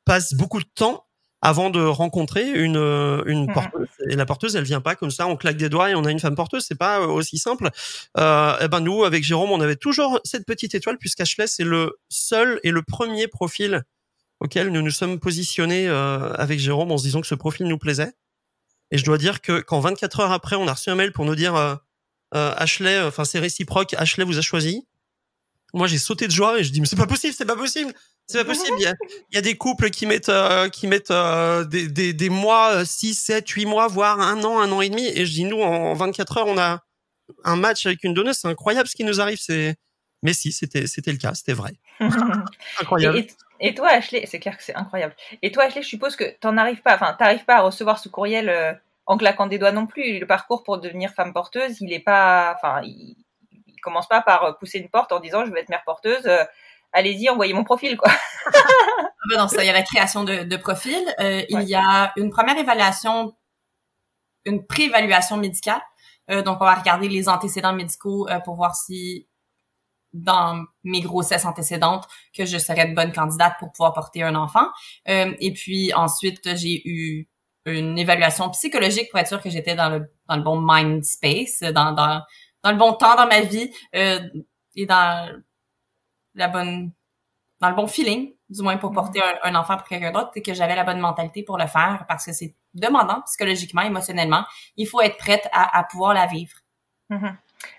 passent beaucoup de temps avant de rencontrer une porteuse. Et la porteuse, elle vient pas comme ça, on claque des doigts et on a une femme porteuse. C'est pas aussi simple. Nous, avec Jérôme, on avait toujours cette petite étoile, puisqu'Ashley, c'est le seul et le premier profil auquel nous nous sommes positionnés avec Jérôme, en se disant que ce profil nous plaisait. Et je dois dire que quand 24 heures après, on a reçu un mail pour nous dire Ashley, enfin c'est réciproque, Ashley vous a choisi. Moi, j'ai sauté de joie et je dis mais c'est pas possible. Il y a des couples qui mettent des mois, 6, 7, 8 mois, voire un an et demi. Et je dis nous, en 24 heures, on a un match avec une donneuse. C'est incroyable ce qui nous arrive. Mais si, c'était le cas, c'était vrai. Incroyable. Et toi, Ashley, c'est clair que c'est incroyable. Et toi, Ashley, je suppose que t'arrives pas à recevoir ce courriel en claquant des doigts non plus. Le parcours pour devenir femme porteuse, il commence pas par pousser une porte en disant je veux être mère porteuse. allez-y, envoyez mon profil, quoi. Ben non, ça, il y a la création de profil. Il y a une première évaluation, une pré-évaluation médicale. Donc, on va regarder les antécédents médicaux pour voir si, dans mes grossesses antécédentes, que je serais de bonne candidate pour pouvoir porter un enfant. Et puis, ensuite, j'ai eu une évaluation psychologique pour être sûre que j'étais dans le bon mind space, dans le bon temps dans ma vie, et dans le bon feeling, du moins pour porter un enfant pour quelqu'un d'autre, et que j'avais la bonne mentalité pour le faire, parce que c'est demandant psychologiquement, émotionnellement. Il faut être prête à pouvoir la vivre. Mm-hmm.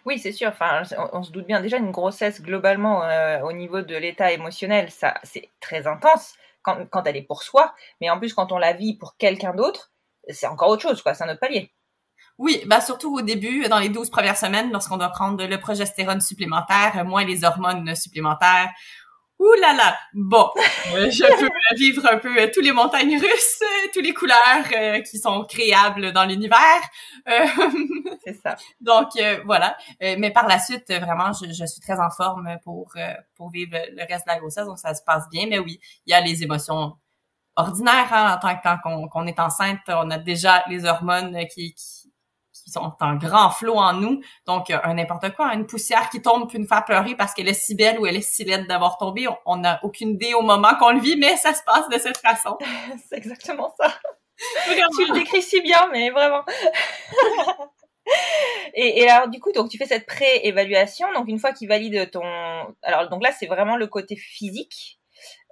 Oui, c'est sûr. Enfin, on se doute bien. Déjà, une grossesse, globalement, au niveau de l'état émotionnel, ça, c'est très intense quand elle est pour soi. Mais en plus, quand on la vit pour quelqu'un d'autre, c'est encore autre chose, quoi. C'est un autre palier. Oui, surtout au début, dans les 12 premières semaines, lorsqu'on doit prendre le progestérone supplémentaire, moins les hormones supplémentaires. Ouh là là! Bon, je peux vivre un peu tous les montagnes russes, tous les couleurs qui sont créables dans l'univers. C'est ça. Donc, voilà. Mais par la suite, vraiment, je suis très en forme pour vivre le reste de la grossesse, donc ça se passe bien. Mais oui, il y a les émotions ordinaires, en tant que temps qu'on est enceinte. On a déjà les hormones qui sont en grand flot en nous. Donc, n'importe quoi, une poussière qui tombe puis nous faire pleurer parce qu'elle est si belle ou elle est si laide d'avoir tombé. On n'a aucune idée au moment qu'on le vit, mais ça se passe de cette façon. C'est exactement ça. Tu le décris si bien, mais vraiment. Et alors, du coup, donc, tu fais cette pré-évaluation. Donc, une fois qu'ils valident alors, donc là, c'est vraiment le côté physique.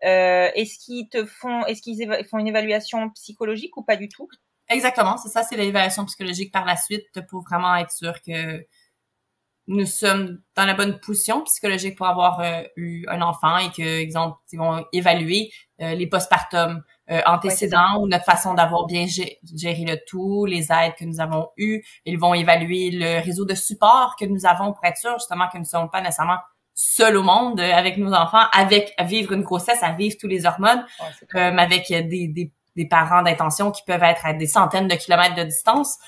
Est-ce qu'ils font une évaluation psychologique ou pas du tout? Exactement, c'est ça, c'est l'évaluation psychologique par la suite pour vraiment être sûr que nous sommes dans la bonne position psychologique pour avoir eu un enfant et que, exemple, ils vont évaluer les postpartum antécédents ou notre façon d'avoir bien géré le tout, les aides que nous avons eues. Ils vont évaluer le réseau de support que nous avons pour être sûr justement que nous ne sommes pas nécessairement seuls au monde avec nos enfants, à vivre une grossesse, à vivre tous les hormones, avec des parents d'intention qui peuvent être à des centaines de kilomètres de distance.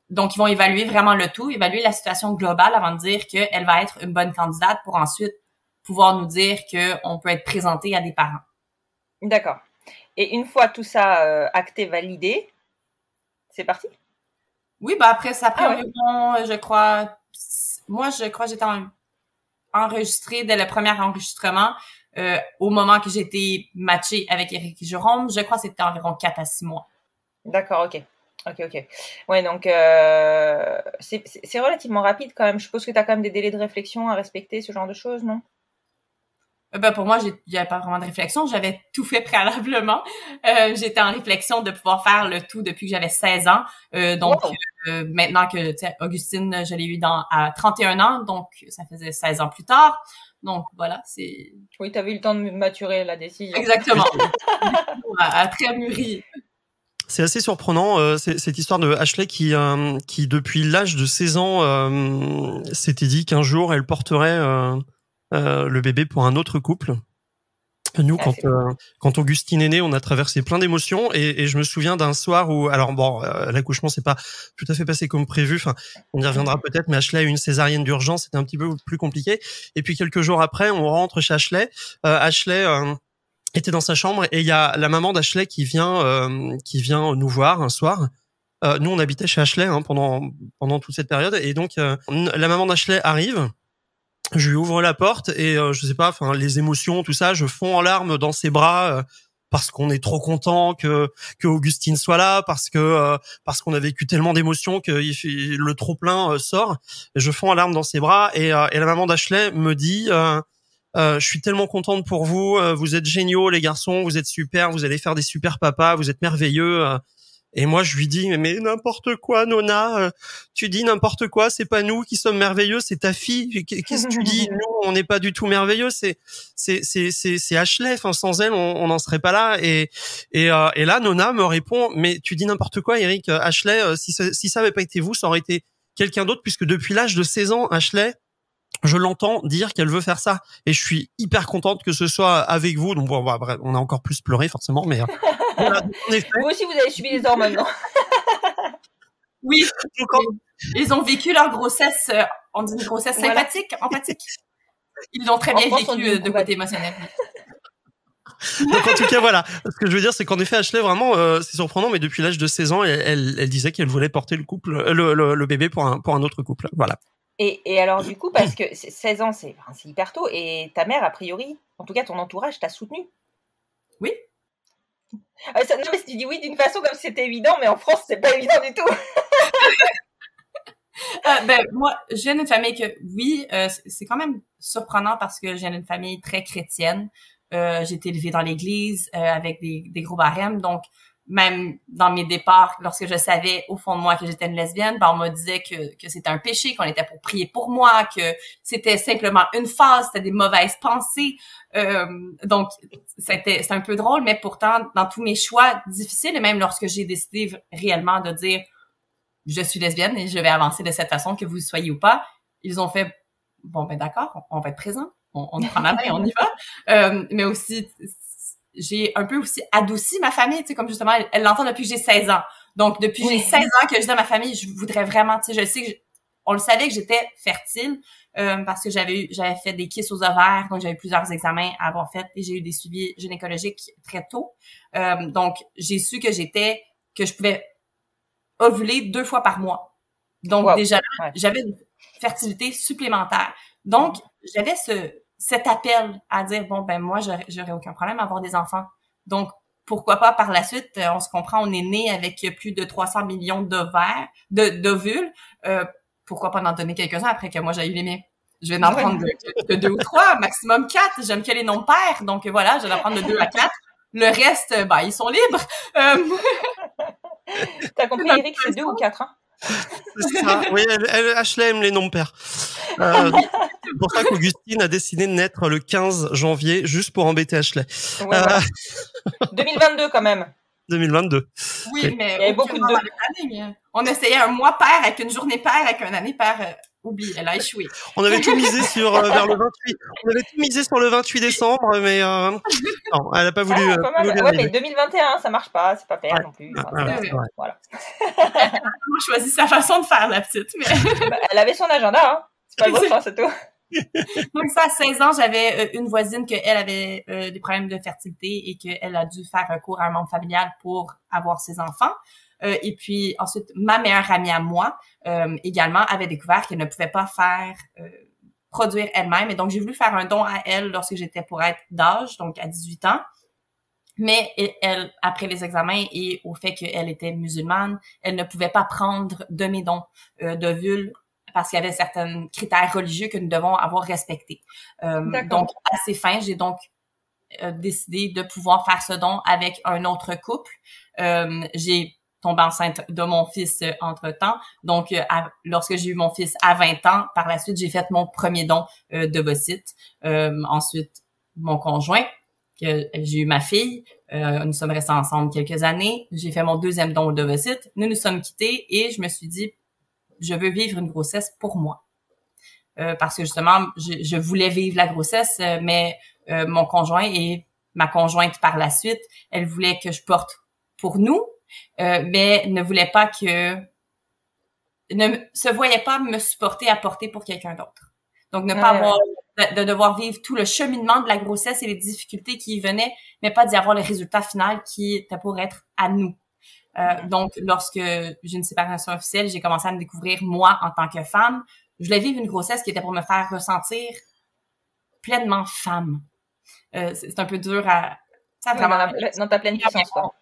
Donc, ils vont évaluer vraiment le tout, évaluer la situation globale avant de dire qu'elle va être une bonne candidate pour ensuite pouvoir nous dire qu'on peut être présenté à des parents. D'accord. Et une fois tout ça acté, validé, c'est parti? Oui, après, ça prend environ, je crois j'étais enregistrée dès le premier enregistrement. Au moment que j'ai été matchée avec Éric Jérôme, je crois que c'était environ 4 à 6 mois. D'accord, ok. Ouais, donc c'est relativement rapide quand même. Je suppose que tu as quand même des délais de réflexion à respecter, ce genre de choses, non? Pour moi, il n'y avait pas vraiment de réflexion. J'avais tout fait préalablement. J'étais en réflexion de pouvoir faire le tout depuis que j'avais 16 ans. Maintenant que Augustine, je l'ai eu à 31 ans, donc ça faisait 16 ans plus tard. Donc voilà, c'est... Oui, tu avais eu le temps de maturer la décision. Exactement. à très mûri. C'est assez surprenant, cette histoire de Ashley qui depuis l'âge de 16 ans, s'était dit qu'un jour elle porterait le bébé pour un autre couple. Nous, quand Augustine est née, on a traversé plein d'émotions et je me souviens d'un soir où, alors bon, l'accouchement c'est pas tout à fait passé comme prévu. Enfin, on y reviendra peut-être, mais Ashley a eu une césarienne d'urgence, c'était un petit peu plus compliqué. Et puis quelques jours après, on rentre chez Ashley. Ashley était dans sa chambre et il y a la maman d'Ashley qui vient nous voir un soir. Nous, on habitait chez Ashley pendant toute cette période et donc la maman d'Ashley arrive. Je lui ouvre la porte et je sais pas, enfin les émotions, tout ça, je fonds en larmes dans ses bras parce qu'on est trop content que Augustine soit là, parce qu'on a vécu tellement d'émotions que le trop plein sort. Et je fonds en larmes dans ses bras et la maman d'Ashley me dit je suis tellement contente pour vous, vous êtes géniaux les garçons, vous êtes super, vous allez faire des super papas, vous êtes merveilleux. Et moi, je lui dis, mais n'importe quoi, Nona, tu dis n'importe quoi, c'est pas nous qui sommes merveilleux, c'est ta fille. Qu'est-ce que tu dis? Nous, on n'est pas du tout merveilleux, c'est Ashley, enfin, sans elle, on n'en serait pas là. Et là, Nona me répond, mais tu dis n'importe quoi, Eric, Ashley, si ça avait pas été vous, ça aurait été quelqu'un d'autre, puisque depuis l'âge de 16 ans, Ashley, je l'entends dire qu'elle veut faire ça. Et je suis hyper contente que ce soit avec vous. Donc bon, bref, on a encore plus pleuré, forcément, mais voilà, en effet. Vous aussi, vous avez subi des hormones, non? Oui. Ils ont vécu leur grossesse, on dit une grossesse sympathique, empathique. Ils l'ont très bien En France, on vécu dit de côté émotionnel. Donc en tout cas voilà, ce que je veux dire c'est qu'en effet Ashley vraiment c'est surprenant, mais depuis l'âge de 16 ans elle disait qu'elle voulait porter le bébé pour un autre couple. Voilà. Et alors du coup, parce que 16 ans c'est hyper tôt, et ta mère a priori, en tout cas ton entourage t'a soutenu. Oui. Non mais tu dis oui d'une façon comme si c'était évident, mais en France c'est pas évident du tout. Moi, je viens d'une famille que, oui, c'est quand même surprenant parce que je viens d'une famille très chrétienne. J'ai été élevée dans l'église avec des gros barèmes. Donc, même dans mes départs, lorsque je savais au fond de moi que j'étais une lesbienne, on me disait que c'était un péché, qu'on était pour prier pour moi, que c'était simplement une phase, c'était des mauvaises pensées. Donc, c'était un peu drôle, mais pourtant, dans tous mes choix difficiles, et même lorsque j'ai décidé réellement de dire je suis lesbienne et je vais avancer de cette façon, que vous soyez ou pas, ils ont fait bon ben d'accord, on va être présent, on prend la main, on y va. Mais aussi j'ai un peu aussi adouci ma famille, tu sais, comme justement elle l'entend depuis que j'ai 16 ans. Donc depuis que j'ai 16 ans que je dis à ma famille, je voudrais vraiment, tu sais, je sais que on le savait que j'étais fertile parce que j'avais fait des kysses aux ovaires, donc j'avais plusieurs examens à avoir fait et j'ai eu des suivis gynécologiques très tôt. Donc j'ai su que je pouvais ovuler 2 fois par mois. Donc déjà j'avais une fertilité supplémentaire. Donc j'avais cet appel à dire bon ben moi j'aurais aucun problème à avoir des enfants. Donc pourquoi pas par la suite, on se comprend, on est né avec plus de 300 millions d'ovules. Pourquoi pas en donner quelques-uns après que moi j'ai eu les miens. Je vais en prendre que 2 ou 3, maximum 4. J'aime que les noms pairs, donc voilà, je vais en prendre de 2 à 4. Le reste, ils sont libres. T'as compris, Eric, c'est 2 ou 4, hein? C'est ça. Oui, Ashley aime les noms pairs. C'est pour ça qu'Augustine a décidé de naître le 15 janvier, juste pour embêter Ashley. Ouais, voilà. 2022 quand même. 2022. Oui, mais il y avait beaucoup de on essayait un mois pair avec une journée paire avec une année paire. Oublie, elle a échoué. On avait tout misé sur vers le 28. On avait tout misé sur le 28 décembre, mais non, elle a pas voulu. Mais 2021, ça marche pas, c'est pas pair non plus. Voilà. Elle a choisi sa façon de faire, la petite. Mais... elle avait son agenda, hein. C'est pas le vôtre, c'est tout. Donc ça, à 16 ans, j'avais une voisine qu'elle avait des problèmes de fertilité et qu'elle a dû faire recours à un membre familial pour avoir ses enfants. Et puis ensuite, ma meilleure amie à moi également avait découvert qu'elle ne pouvait pas produire elle-même. Et donc, j'ai voulu faire un don à elle lorsque j'étais pour être d'âge, donc à 18 ans. Mais elle, après les examens et au fait qu'elle était musulmane, elle ne pouvait pas prendre de mes dons d'ovules parce qu'il y avait certains critères religieux que nous devons avoir respectés. Donc, à ces fins, j'ai donc décidé de pouvoir faire ce don avec un autre couple. J'ai tombé enceinte de mon fils entre-temps. Donc, lorsque j'ai eu mon fils à 20 ans, par la suite, j'ai fait mon premier don d'ovocytes. Ensuite, mon conjoint, que j'ai eu ma fille. Nous sommes restés ensemble quelques années. J'ai fait mon deuxième don d'ovocytes. Nous nous sommes quittés et je me suis dit, je veux vivre une grossesse pour moi. Parce que justement, je voulais vivre la grossesse, mais mon conjoint et ma conjointe par la suite, elle voulait que je porte pour nous, mais ne voulait pas ne se voyait pas me supporter à porter pour quelqu'un d'autre. Donc, ne pas avoir, de devoir vivre tout le cheminement de la grossesse et les difficultés qui y venaient, mais pas d'y avoir le résultat final qui était pour être à nous. Donc, lorsque j'ai une séparation officielle, j'ai commencé à me découvrir moi en tant que femme. Je voulais vivre une grossesse qui était pour me faire ressentir pleinement femme. C'est un peu dur à... Ça, vraiment, dans ta pleine puissance, quoi.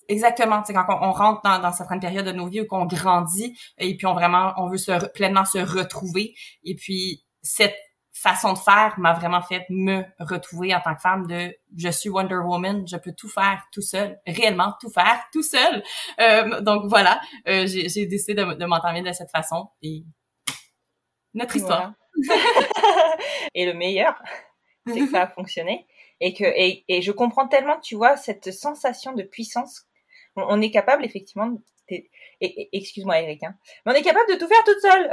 Exactement, tu sais, quand on rentre dans certaines périodes de nos vies où qu'on grandit et puis on veut pleinement se retrouver. Et puis, cette façon de faire m'a vraiment fait me retrouver en tant que femme je suis Wonder Woman, je peux tout faire tout seul, réellement tout faire tout seul. Donc voilà, j'ai décidé de m'entamer de cette façon et notre histoire. Voilà. Et le meilleur, c'est que ça a fonctionné et je comprends tellement, tu vois, cette sensation de puissance. On est capable effectivement excuse-moi Eric, hein, mais on est capable de tout faire toute seule.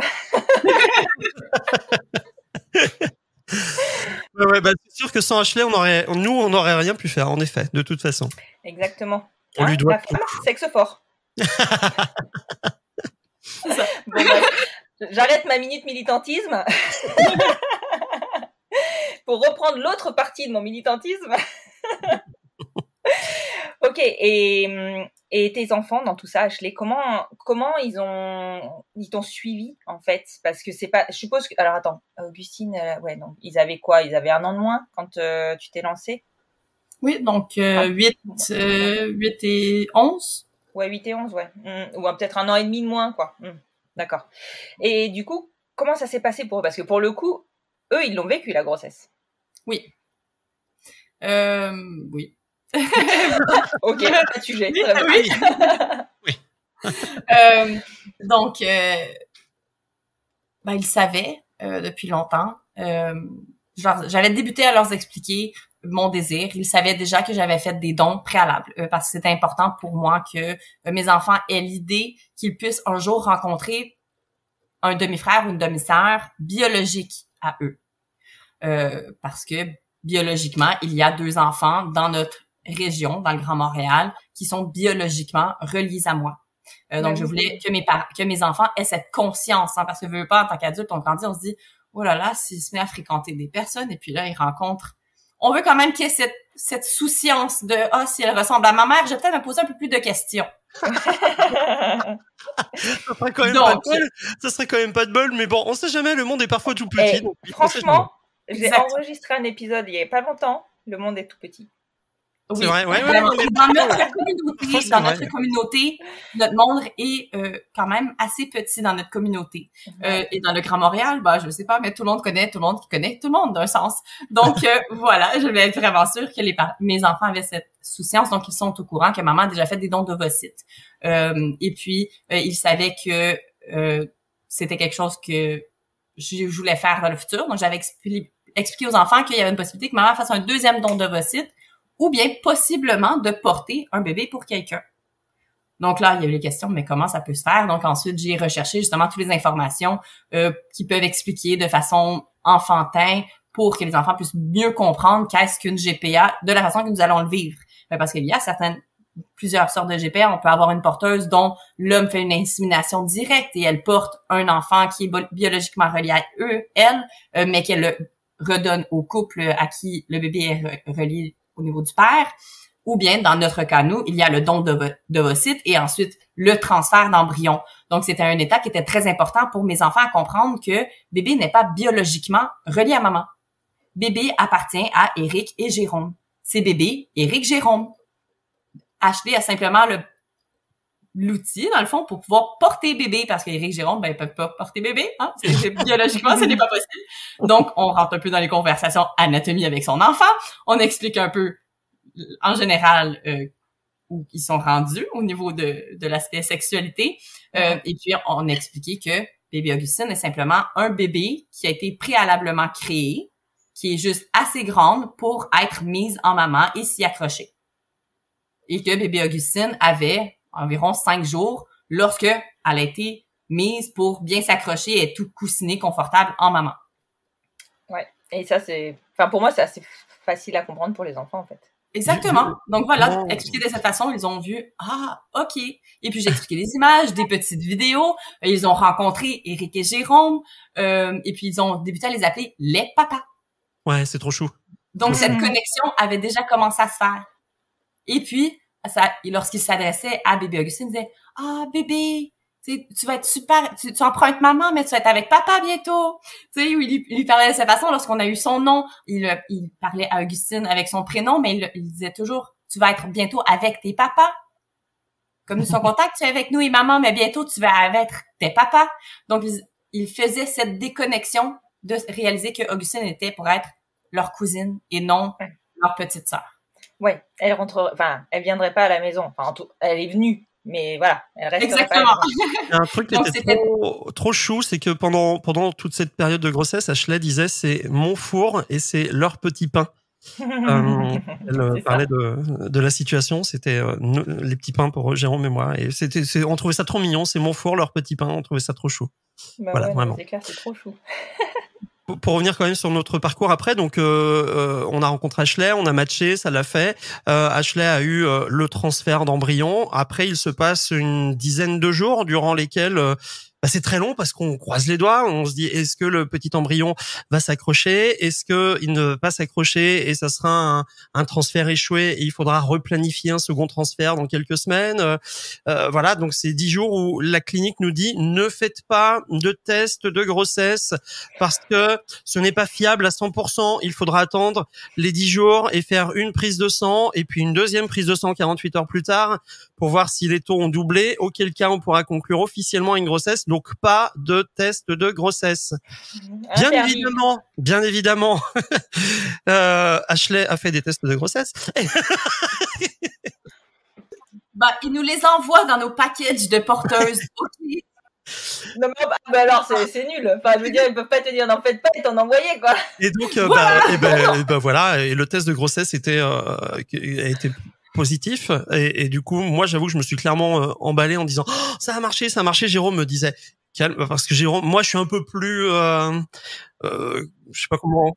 Ouais, c'est sûr que sans Ashley, on n'aurait rien pu faire, en effet, de toute façon. Exactement. On lui doit la femme, sexe fort. C'est ça. Bon, j'arrête ma minute militantisme. pour reprendre l'autre partie de mon militantisme. Ok, et tes enfants dans tout ça, Ashley, comment ils t'ont suivi en fait? Parce que c'est pas, je suppose que, alors attends, Augustine, ouais, non, ils avaient quoi? Ils avaient 1 an de moins quand tu t'es lancée? Oui, donc 8 et 11. Ouais, 8 et 11, ouais. Ou peut-être 1 an et demi de moins, quoi. D'accord. Et du coup, comment ça s'est passé pour eux? Parce que pour le coup, eux, ils l'ont vécu, la grossesse. Oui. Oui. Ok, pas de sujet. Très bien. Oui. Donc, ils savaient depuis longtemps. J'avais débuté à leur expliquer mon désir. Ils savaient déjà que j'avais fait des dons préalables parce que c'était important pour moi que mes enfants aient l'idée qu'ils puissent un jour rencontrer un demi-frère ou une demi-sœur biologique à eux. Parce que biologiquement, il y a 2 enfants dans notre région, dans le Grand Montréal, qui sont biologiquement reliés à moi. Donc, je voulais que mes enfants aient cette conscience, parce que veux pas, en tant qu'adulte, on grandit, on se dit, oh là là, s'ils se mettent à fréquenter des personnes, et puis là, ils rencontrent. On veut quand même qu'il y ait cette souciance de, si elle ressemble à ma mère, je vais peut-être me poser un peu plus de questions. Ça serait quand même pas de bol, mais bon, on sait jamais, le monde est parfois tout petit. Donc, franchement, j'ai enregistré un épisode il y a pas longtemps, le monde est tout petit. Oui, c'est vrai, ouais. Dans notre communauté, notre monde est quand même assez petit dans notre communauté. Et dans le Grand Montréal, je sais pas, mais tout le monde connaît tout le monde qui connaît tout le monde d'un sens. Donc voilà, je vais être vraiment sûre que mes enfants avaient cette souciance, donc ils sont au courant que maman a déjà fait des dons d'ovocytes. Et puis ils savaient que c'était quelque chose que je voulais faire dans le futur. Donc j'avais expliqué aux enfants qu'il y avait une possibilité que maman fasse un 2e don d'ovocytes, ou bien possiblement de porter un bébé pour quelqu'un. Donc là, il y avait les questions, mais comment ça peut se faire? Donc ensuite, j'ai recherché justement toutes les informations qui peuvent expliquer de façon enfantin pour que les enfants puissent mieux comprendre qu'est-ce qu'une GPA de la façon que nous allons le vivre. Parce qu'il y a plusieurs sortes de GPA. On peut avoir une porteuse dont l'homme fait une insémination directe et elle porte un enfant qui est biologiquement relié à elle, mais qu'elle le redonne au couple à qui le bébé est relié au niveau du père, ou bien, dans notre cas, nous, il y a le don d'ovocytes et ensuite le transfert d'embryon. Donc, c'était un état qui était très important pour mes enfants à comprendre que bébé n'est pas biologiquement relié à maman. Bébé appartient à Éric et Jérôme. C'est bébé Éric Jérôme. Ashley a simplement l'outil, dans le fond, pour pouvoir porter bébé, parce qu'Éric Jérôme, ils peuvent pas porter bébé, hein. Biologiquement, ce n'est pas possible. Donc, on rentre un peu dans les conversations anatomie avec son enfant. On explique un peu, en général, où ils sont rendus au niveau de l'aspect sexualité. Et puis, on a expliqué que bébé Augustine est simplement un bébé qui a été préalablement créé, qui est juste assez grande pour être mise en maman et s'y accrocher. Et que bébé Augustine avait environ 5 jours lorsque elle a été mise pour bien s'accrocher et être toute coussinée, confortable en maman. Ouais. Et ça, pour moi, c'est assez facile à comprendre pour les enfants, en fait. Exactement. Donc voilà, expliqué de cette façon, ils ont vu, ok. Et puis j'ai expliqué des images, des petites vidéos. Ils ont rencontré Éric et Jérôme. Et puis ils ont débuté à les appeler les papas. Ouais, c'est trop chou. Donc cette connexion avait déjà commencé à se faire. Et puis, lorsqu'il s'adressait à bébé Augustine, il disait, bébé, tu vas être super, tu empruntes maman, mais tu vas être avec papa bientôt. Tu sais, il lui parlait de cette façon. Lorsqu'on a eu son nom, il parlait à Augustine avec son prénom, mais il disait toujours, tu vas être bientôt avec tes papas. Comme nous sommes contents que tu es avec nous et maman, mais bientôt tu vas être tes papas. Donc, il faisait cette déconnexion de réaliser que Augustine était pour être leur cousine et non leur petite sœur. Ouais, elle viendrait pas à la maison. Elle est venue, mais voilà, elle resterait exactement. Pas à un truc qui était trop chou, c'est que pendant toute cette période de grossesse, Ashley disait c'est mon four et c'est leur petit pain. Elle parlait de la situation, c'était les petits pains pour Jérôme et moi, et on trouvait ça trop mignon, c'est mon four, leur petit pain, on trouvait ça trop chou. Voilà, vraiment. C'est clair, c'est trop chou. Pour revenir quand même sur notre parcours après, donc on a rencontré Ashley, on a matché, ça l'a fait. Ashley a eu le transfert d'embryon. Après, il se passe une dizaine de jours durant lesquels c'est très long parce qu'on croise les doigts, on se dit est-ce que le petit embryon va s'accrocher, est-ce que il ne va pas s'accrocher et ça sera un transfert échoué et il faudra replanifier un second transfert dans quelques semaines. Voilà, donc c'est 10 jours où la clinique nous dit ne faites pas de test de grossesse parce que ce n'est pas fiable à 100%. Il faudra attendre les 10 jours et faire une prise de sang et puis une deuxième prise de sang 48 heures plus tard pour voir si les taux ont doublé, auquel cas on pourra conclure officiellement une grossesse. Donc pas de test de grossesse. Bien évidemment, Ashley a fait des tests de grossesse. Il nous les envoie dans nos packages de porteuses. Okay. Non, mais alors c'est nul. Enfin, je veux dire, ils peuvent pas te dire n'en faites pas et t'en envoyer, quoi. Et donc, voilà. Et le test de grossesse a été positif. Et du coup, moi, j'avoue que je me suis clairement emballé en disant, oh, ça a marché. Jérôme me disait, calme, parce que Jérôme, moi, je suis un peu plus, je sais pas comment.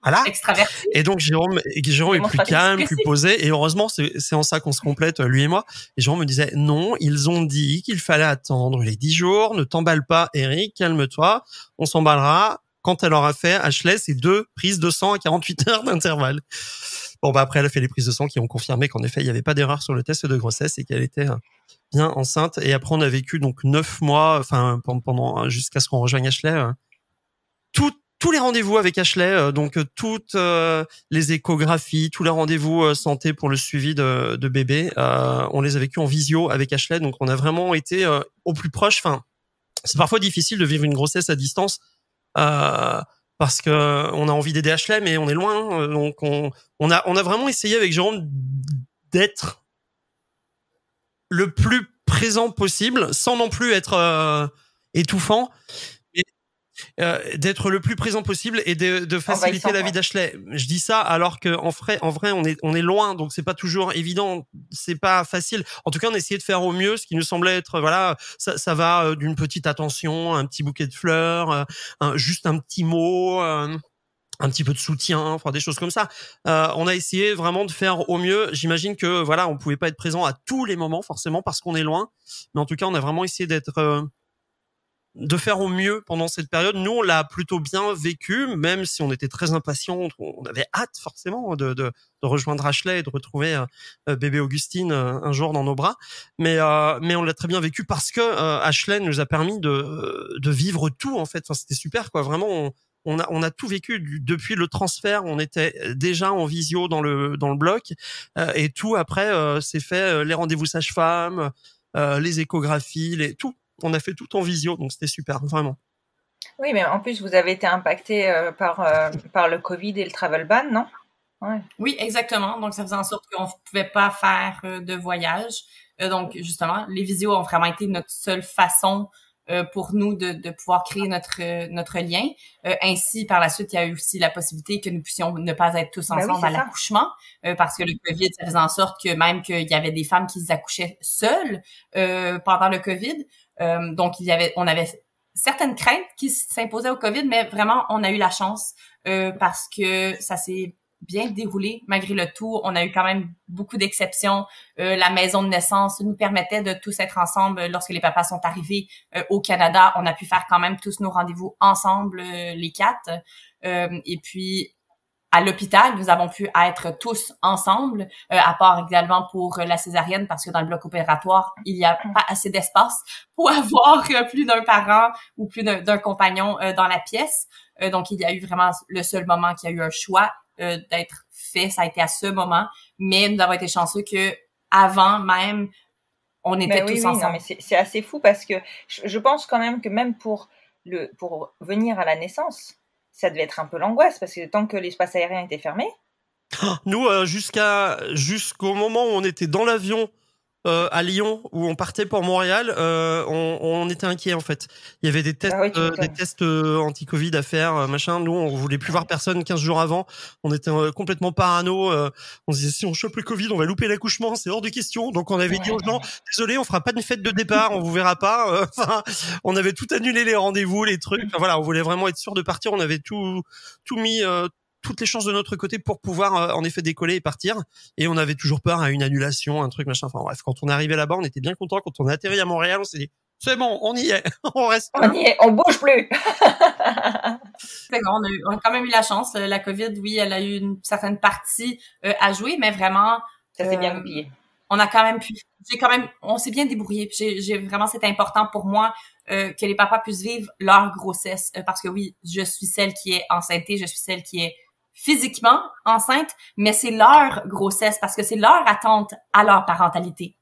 Voilà. Extraverti. Et donc Jérôme est plus calme, plus posé. Et heureusement, c'est en ça qu'on se complète, lui et moi. Et Jérôme me disait, non, ils ont dit qu'il fallait attendre les 10 jours. Ne t'emballe pas, Eric, calme-toi. On s'emballera quand elle aura fait, Ashley, c'est 2 prises de sang à 48 heures d'intervalle. Bon, après, elle a fait les prises de sang qui ont confirmé qu'en effet, il n'y avait pas d'erreur sur le test de grossesse et qu'elle était bien enceinte. Et après, on a vécu donc 9 mois, enfin, pendant jusqu'à ce qu'on rejoigne Ashley, tous les rendez-vous avec Ashley, donc toutes les échographies, tous les rendez-vous santé pour le suivi de bébé, on les a vécus en visio avec Ashley, donc on a vraiment été au plus proche. Enfin, c'est parfois difficile de vivre une grossesse à distance parce que on a envie d'aider Ashley, mais on est loin, donc on a vraiment essayé avec Jérôme d'être le plus présent possible, sans non plus être étouffant. D'être le plus présent possible et de faciliter la vie d'Ashley. Je dis ça alors que en vrai on est loin, donc c'est pas toujours évident, c'est pas facile. En tout cas, on a essayé de faire au mieux ce qui nous semblait être ça va d'une petite attention, un petit bouquet de fleurs, juste un petit mot, un petit peu de soutien, enfin des choses comme ça. On a essayé vraiment de faire au mieux. J'imagine que on pouvait pas être présent à tous les moments forcément parce qu'on est loin, mais en tout cas, on a vraiment essayé de faire au mieux pendant cette période. Nous, on l'a plutôt bien vécu, même si on était très impatients. On avait hâte forcément de rejoindre Ashley et de retrouver bébé Augustine un jour dans nos bras. Mais on l'a très bien vécu parce que Ashley nous a permis de vivre tout en fait. Enfin, c'était super quoi. Vraiment, on a tout vécu depuis le transfert. On était déjà en visio dans le bloc et tout après c'est fait les rendez-vous sage-femme, les échographies, tout. On a fait tout en visio, donc c'était super, vraiment. Oui, mais en plus, vous avez été impacté par le Covid et le travel ban, non? Ouais. Oui, exactement. Donc, ça faisait en sorte qu'on ne pouvait pas faire de voyage. Donc, justement, les visios ont vraiment été notre seule façon pour nous de pouvoir créer notre lien. Ainsi, par la suite, il y a eu aussi la possibilité que nous puissions ne pas être tous ensemble à l'accouchement, parce que le COVID, ça faisait en sorte que même qu'il y avait des femmes qui accouchaient seules pendant le COVID. Donc, on avait certaines craintes qui s'imposaient au COVID, mais vraiment, on a eu la chance parce que ça s'est bien déroulé malgré le tout. On a eu quand même beaucoup d'exceptions. La maison de naissance nous permettait de tous être ensemble lorsque les papas sont arrivés au Canada. On a pu faire quand même tous nos rendez-vous ensemble, les 4. Et puis, à l'hôpital, nous avons pu être tous ensemble, à part également pour la césarienne, parce que dans le bloc opératoire, il n'y a pas assez d'espace pour avoir plus d'un parent ou plus d'un compagnon dans la pièce. Donc, il y a eu vraiment le seul moment qu'il y a eu un choix d'être fait, ça a été à ce moment. Mais nous avons été chanceux que avant même, on était tous ensemble. Non, mais c'est assez fou parce que je pense quand même que même pour venir à la naissance, ça devait être un peu l'angoisse parce que tant que l'espace aérien était fermé. Nous, jusqu'au moment où on était dans l'avion à Lyon, où on partait pour Montréal, on était inquiets en fait. Il y avait des tests anti-Covid à faire, machin. Nous, on voulait plus voir personne 15 jours avant. On était complètement parano. On se disait si on chope le Covid, on va louper l'accouchement, c'est hors de question. Donc on avait dit aux gens désolé, on fera pas de fête de départ, on vous verra pas. On avait tout annulé, les rendez-vous, les trucs. Enfin, voilà, on voulait vraiment être sûr de partir. On avait tout mis. Toutes les chances de notre côté pour pouvoir en effet décoller et partir, et on avait toujours peur à une annulation, un truc machin. Enfin bref, quand on est arrivé là-bas, on était bien content. Quand on a atterri à Montréal, on s'est dit C'est bon, on y est, on reste On là. y est, on bouge plus. C'est bon, on a quand même eu la chance. La COVID, oui, elle a eu une certaine partie à jouer, mais vraiment... Ça s'est bien goupillé. On a quand même on s'est bien débrouillé. J'ai vraiment, c'est important pour moi que les papas puissent vivre leur grossesse. Parce que oui, je suis celle qui est enceinte, je suis celle qui est physiquement enceinte, mais c'est leur grossesse parce que c'est leur attente à leur parentalité.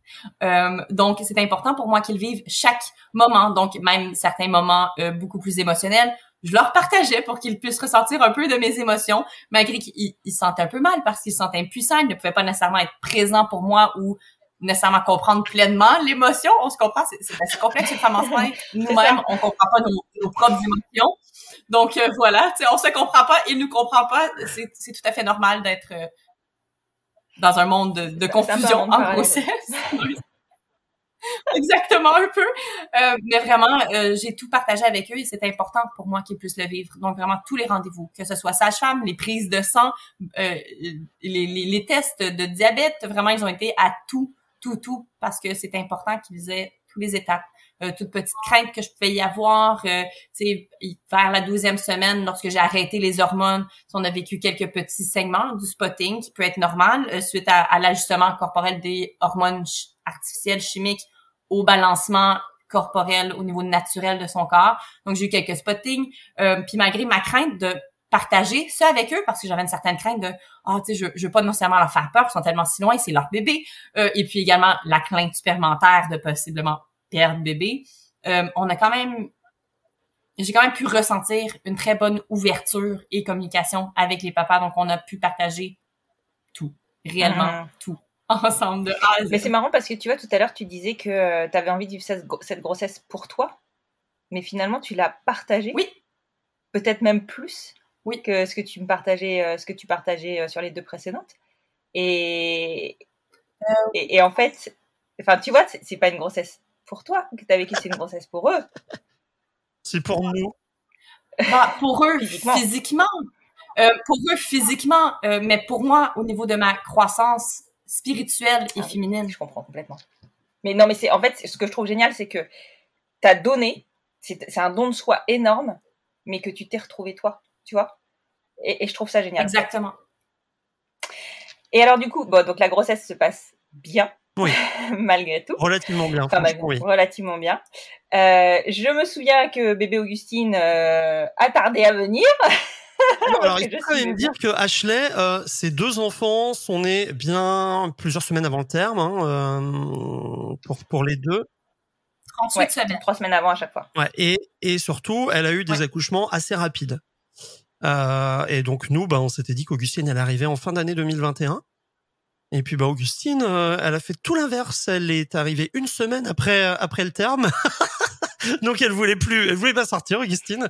Donc, c'est important pour moi qu'ils vivent chaque moment, donc même certains moments beaucoup plus émotionnels. Je leur partageais pour qu'ils puissent ressentir un peu de mes émotions, malgré qu'ils se sentaient un peu mal parce qu'ils se sentaient impuissants, ils ne pouvaient pas nécessairement être présents pour moi ou nécessairement comprendre pleinement l'émotion. On se comprend, c'est assez complexe une femme enceinte. Nous-mêmes, on comprend pas nos propres émotions. Donc voilà, tu sais, on se comprend pas, il nous comprend pas. C'est tout à fait normal d'être dans un monde de confusion en grossesse. Exactement, un peu. Mais vraiment, j'ai tout partagé avec eux et c'est important pour moi qu'ils puissent le vivre. Donc vraiment, tous les rendez-vous, que ce soit sage-femme, les prises de sang, les tests de diabète, vraiment, ils ont été à tout, parce que c'est important qu'ils aient tous les étapes. Toute petite crainte que je pouvais y avoir, tu sais, vers la 12e semaine, lorsque j'ai arrêté les hormones, on a vécu quelques petits saignements, du spotting qui peut être normal suite à l'ajustement corporel des hormones artificielles chimiques au balancement corporel au niveau naturel de son corps. Donc, j'ai eu quelques spottings. Puis malgré ma crainte de partager ça avec eux, parce que j'avais une certaine crainte de tu sais, je veux pas nécessairement leur faire peur, ils sont tellement si loin, c'est leur bébé. Et puis également, la crainte supplémentaire de possiblement perdre bébé. J'ai quand même pu ressentir une très bonne ouverture et communication avec les papas. Donc, on a pu partager tout, réellement tout. Ensemble de A à Z. Mais c'est marrant parce que tu vois, tout à l'heure, tu disais que tu avais envie de vivre cette grossesse pour toi, mais finalement, tu l'as partagée. Oui. Peut-être même plus oui. que ce que tu partageais sur les 2 précédentes. Et en fait, enfin, tu vois, c'est pas une grossesse pour toi que tu as vécu, c'est une grossesse pour eux. C'est pour nous. Bah, pour eux, physiquement. Pour eux, physiquement, mais pour moi, au niveau de ma croissance spirituelle et féminine. Je comprends complètement. Mais non, mais c'est en fait, ce que je trouve génial, c'est que t'as donné, c'est un don de soi énorme, mais que tu t'es retrouvé toi, tu vois. Et je trouve ça génial. Exactement. Et alors du coup, donc la grossesse se passe bien. Oui. Malgré tout. Relativement bien. Enfin, oui. Relativement bien. Je me souviens que bébé Augustine a tardé à venir. Alors, il faut quand même dire que Ashley, ses 2 enfants sont nés bien plusieurs semaines avant le terme, pour les 2. 38 semaines. 3 semaines avant à chaque fois. Ouais, et surtout, elle a eu des accouchements assez rapides. Et donc, nous, on s'était dit qu'Augustine, elle arrivait en fin d'année 2021. Et puis, Augustine, elle a fait tout l'inverse. Elle est arrivée 1 semaine après le terme. Donc elle voulait pas sortir, Augustine.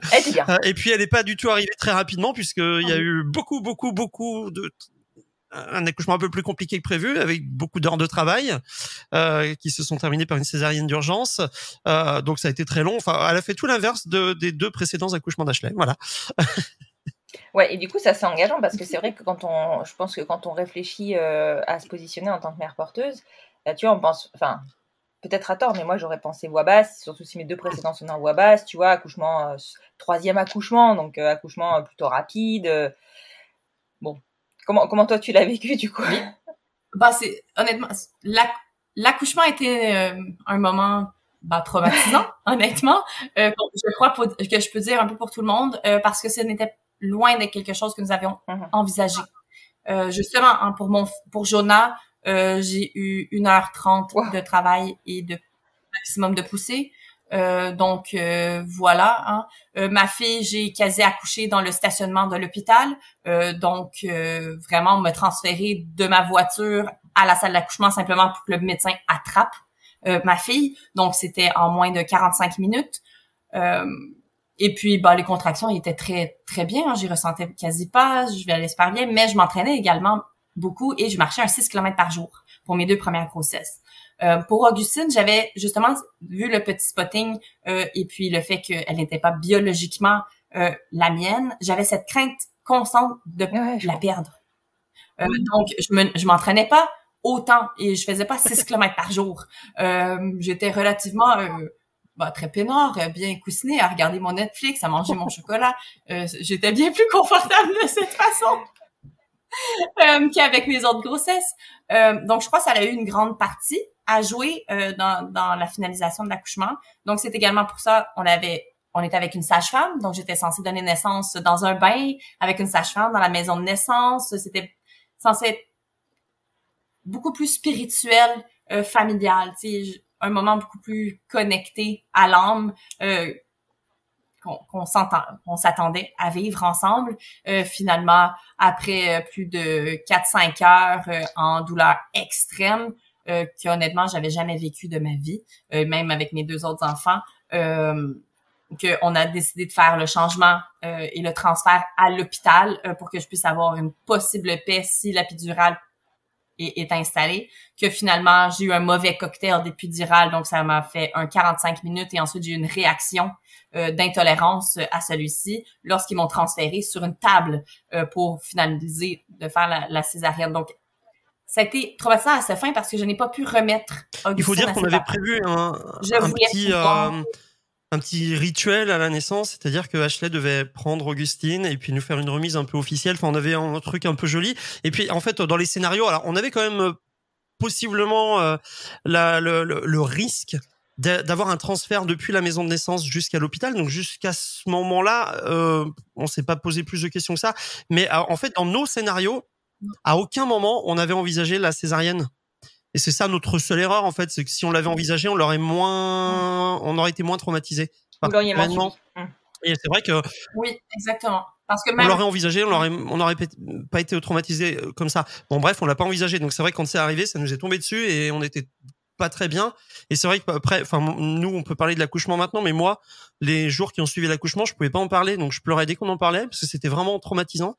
Et puis elle n'est pas du tout arrivée très rapidement puisqu'il y a eu beaucoup un accouchement un peu plus compliqué que prévu avec beaucoup d'heures de travail qui se sont terminées par une césarienne d'urgence. Donc ça a été très long. Enfin, elle a fait tout l'inverse des 2 précédents accouchements d'Ashley. Voilà. Ouais, et du coup ça c'est engageant parce que c'est vrai que je pense que quand on réfléchit à se positionner en tant que mère porteuse, tu vois, on pense, enfin. Peut-être à tort, mais moi j'aurais pensé voix basse, surtout si mes 2 précédents sont en voix basse, tu vois, accouchement, 3e accouchement, donc accouchement plutôt rapide. Bon, comment toi tu l'as vécu du coup? C'est honnêtement, l'accouchement était un moment traumatisant, honnêtement. Je crois que je peux dire un peu pour tout le monde, parce que ce n'était loin d'être quelque chose que nous avions envisagé. Justement, pour Jonah, j'ai eu 1h30 de travail et de maximum de poussée. Donc voilà. Ma fille, j'ai quasi accouché dans le stationnement de l'hôpital. Donc vraiment me transférer de ma voiture à la salle d'accouchement simplement pour que le médecin attrape ma fille. Donc c'était en moins de 45 minutes. Et puis les contractions étaient très très bien. J'y ressentais quasi pas. Je vais aller super bien, mais je m'entraînais également beaucoup et je marchais un 6 km par jour pour mes 2 premières grossesses. Pour Augustine, j'avais justement vu le petit spotting et puis le fait qu'elle n'était pas biologiquement la mienne, j'avais cette crainte constante de la perdre. Donc, je m'entraînais pas autant et je faisais pas 6 km par jour. J'étais relativement très peinard, bien coussiné, à regarder mon Netflix, à manger mon chocolat. J'étais bien plus confortable de cette façon qu'avec mes autres grossesses. Donc, je crois que ça a eu une grande partie à jouer dans la finalisation de l'accouchement. Donc, c'est également pour ça on était avec une sage-femme, donc j'étais censée donner naissance dans un bain avec une sage-femme dans la maison de naissance. C'était censé être beaucoup plus spirituel, familial, tu sais, un moment beaucoup plus connecté à l'âme, qu'on s'attendait à vivre ensemble. Finalement, après plus de 4-5 heures en douleur extrême, que honnêtement, j'avais jamais vécu de ma vie, même avec mes 2 autres enfants, qu'on a décidé de faire le changement et le transfert à l'hôpital pour que je puisse avoir une possible paix si l'épidurale est installée, que finalement, j'ai eu un mauvais cocktail d'épidural, donc ça m'a fait un 45 minutes et ensuite j'ai eu une réaction d'intolérance à celui-ci lorsqu'ils m'ont transféré sur une table pour finaliser de faire la césarienne. Donc, ça a été traumatisant à sa fin parce que je n'ai pas pu remettre Augustine. Il faut dire qu'on avait prévu un petit rituel à la naissance, c'est-à-dire que Ashley devait prendre Augustine et puis nous faire une remise un peu officielle. Enfin, on avait un truc un peu joli. Et puis, en fait, dans les scénarios, alors on avait quand même possiblement le risque d'avoir un transfert depuis la maison de naissance jusqu'à l'hôpital. Donc, jusqu'à ce moment-là, on s'est pas posé plus de questions que ça. Mais en fait, dans nos scénarios, à aucun moment on avait envisagé la césarienne. Et c'est ça notre seule erreur, en fait, c'est que si on l'avait envisagé, on aurait été moins traumatisé. Vous l'auriez moins subi. Et c'est vrai que. Oui, exactement. Parce que même. On l'aurait envisagé, on n'aurait pas été traumatisé comme ça. Bon, bref, on l'a pas envisagé. Donc c'est vrai que quand c'est arrivé, ça nous est tombé dessus et on était pas très bien. Et c'est vrai qu'après, enfin, nous, on peut parler de l'accouchement maintenant, mais moi, les jours qui ont suivi l'accouchement, je pouvais pas en parler. Donc je pleurais dès qu'on en parlait parce que c'était vraiment traumatisant.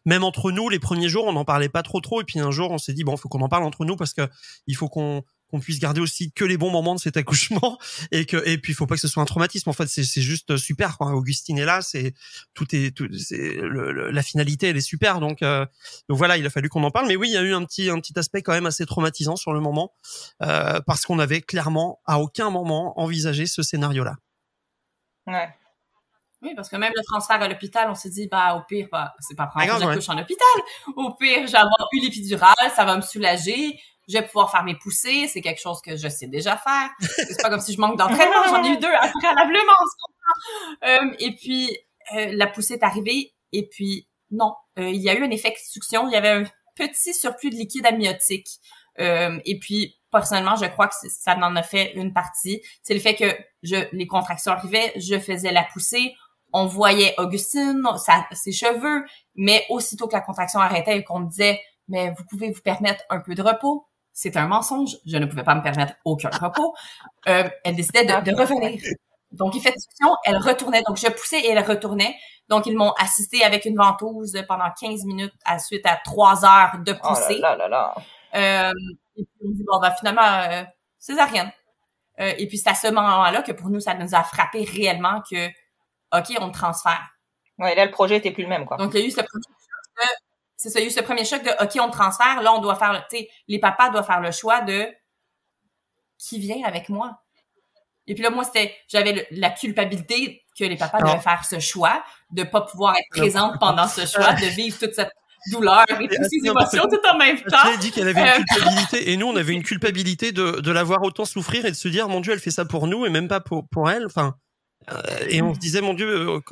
Même entre nous, les premiers jours, on n'en parlait pas trop. Et puis un jour, on s'est dit, bon, faut qu'on en parle entre nous parce que il faut qu'on puisse garder aussi que les bons moments de cet accouchement et puis il faut pas que ce soit un traumatisme. En fait, c'est juste super. Quand Augustine est là, la finalité, elle est super. Donc voilà, il a fallu qu'on en parle. Mais oui, il y a eu un petit aspect quand même assez traumatisant sur le moment parce qu'on avait clairement à aucun moment envisagé ce scénario-là. Ouais. Oui, parce que même le transfert à l'hôpital, on s'est dit, au pire, c'est pas prendre que j'accouche en hôpital. Au pire, j'ai avoir eu l'épidurale, ça va me soulager. Je vais pouvoir faire mes poussées. C'est quelque chose que je sais déjà faire. C'est pas comme si je manque d'entraînement. J'en ai eu 2 préalablement. Et puis, la poussée est arrivée. Et puis, non. Il y a eu un effet succion. Il y avait un petit surplus de liquide amniotique. Et puis, personnellement, je crois que ça en a fait une partie. C'est le fait que les contractions arrivaient, je faisais la poussée. On voyait Augustine, ses cheveux, mais aussitôt que la contraction arrêtait et qu'on me disait « Mais vous pouvez vous permettre un peu de repos », c'est un mensonge. Je ne pouvais pas me permettre aucun repos. Elle décidait de revenir. Donc, effet de succion, elle retournait. Donc, je poussais et elle retournait. Donc, ils m'ont assisté avec une ventouse pendant 15 minutes suite à 3 heures de poussée. Oh là là. Et puis, on dit, finalement, césarienne. Et puis, c'est à ce moment-là que pour nous, ça nous a frappé réellement que OK, on me transfère. Ouais, là, le projet était plus le même, quoi. Donc, il y a eu ce premier choc de OK, on me transfère. Là, on doit faire, les papas doivent faire le choix de qui vient avec moi. Et puis là, moi, j'avais la culpabilité que les papas devaient faire ce choix de pas pouvoir être présente pendant ce choix, de vivre toute cette douleur et toutes ces émotions tout en même temps. Elle a dit qu'elle avait une culpabilité et nous, on avait une culpabilité de la voir autant souffrir et de se dire, mon Dieu, elle fait ça pour nous et même pas pour elle. Enfin, et on se disait, mon Dieu,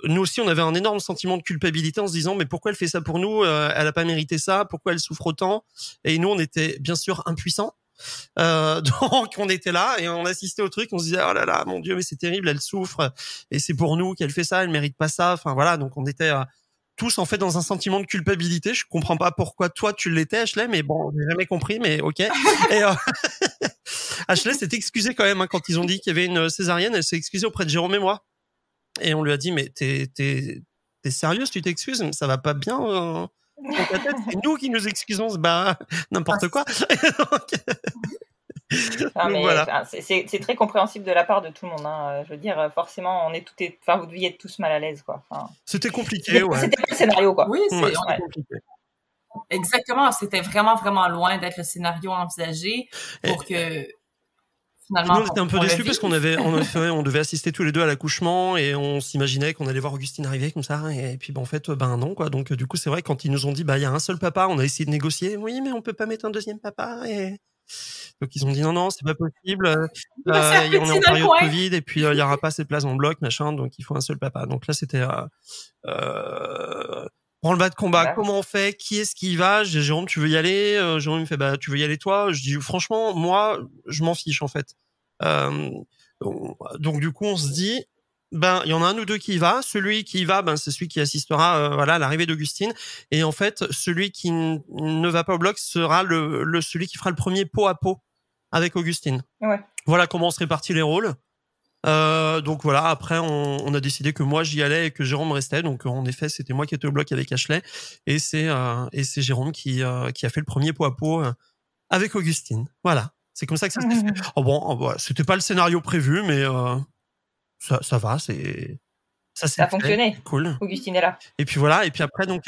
nous aussi, on avait un énorme sentiment de culpabilité en se disant, mais pourquoi elle fait ça pour nous? Elle a pas mérité ça. Pourquoi elle souffre autant? Et nous, on était bien sûr impuissants. Donc on était là et on assistait au truc, on se disait oh là là mon Dieu mais c'est terrible, elle souffre et c'est pour nous qu'elle fait ça, elle mérite pas ça. Enfin voilà, donc on était tous en fait dans un sentiment de culpabilité. Je comprends pas pourquoi toi tu l'étais, Ashley, mais bon, j'ai jamais compris, mais ok. Et Ashley s'est excusée quand même quand ils ont dit qu'il y avait une césarienne. Elle s'est excusée auprès de Jérôme et moi et on lui a dit mais t'es sérieuse, tu t'excuses, ça va pas bien dans ta tête, c'est nous qui nous excusons, n'importe quoi. Non, mais voilà. C'est très compréhensible de la part de tout le monde. Hein. Je veux dire, forcément, vous deviez être tous mal à l'aise, quoi. C'était compliqué, ouais. C'était pas le scénario, quoi. Oui, c'était compliqué. Exactement, c'était vraiment, vraiment loin d'être le scénario envisagé pour que finalement, Nous, on était un peu déçus parce qu'on devait assister tous les deux à l'accouchement et on s'imaginait qu'on allait voir Augustine arriver comme ça. Et puis, en fait, non, quoi. Donc, du coup, c'est vrai, quand ils nous ont dit, il y a un seul papa, on a essayé de négocier. Oui, mais on peut pas mettre un deuxième papa. Et donc, ils ont dit non, c'est pas possible. On est en période Covid et puis, il y aura pas assez de place en bloc, machin. Donc, il faut un seul papa. Donc là, c'était, branle-bas de combat, comment on fait? Qui est-ce qui y va? J'ai Jérôme, tu veux y aller? Jérôme me fait, tu veux y aller toi? Je dis, franchement, moi, je m'en fiche, en fait. Donc, du coup, on se dit, il y en a un ou deux qui y va. Celui qui y va, c'est celui qui assistera, à l'arrivée d'Augustine. Et en fait, celui qui ne va pas au bloc sera celui qui fera le premier pot à pot avec Augustine. Ouais. Voilà comment on se répartit les rôles. Donc voilà, après on a décidé que moi j'y allais et que Jérôme restait. Donc en effet, c'était moi qui étais au bloc avec Ashley et c'est Jérôme qui a fait le premier pot à pot avec Augustine. Voilà, c'est comme ça que ça s'est fait. C'était pas le scénario prévu, mais ça va, ça a fonctionné. Cool. Augustine est là. Et puis voilà, et puis après donc.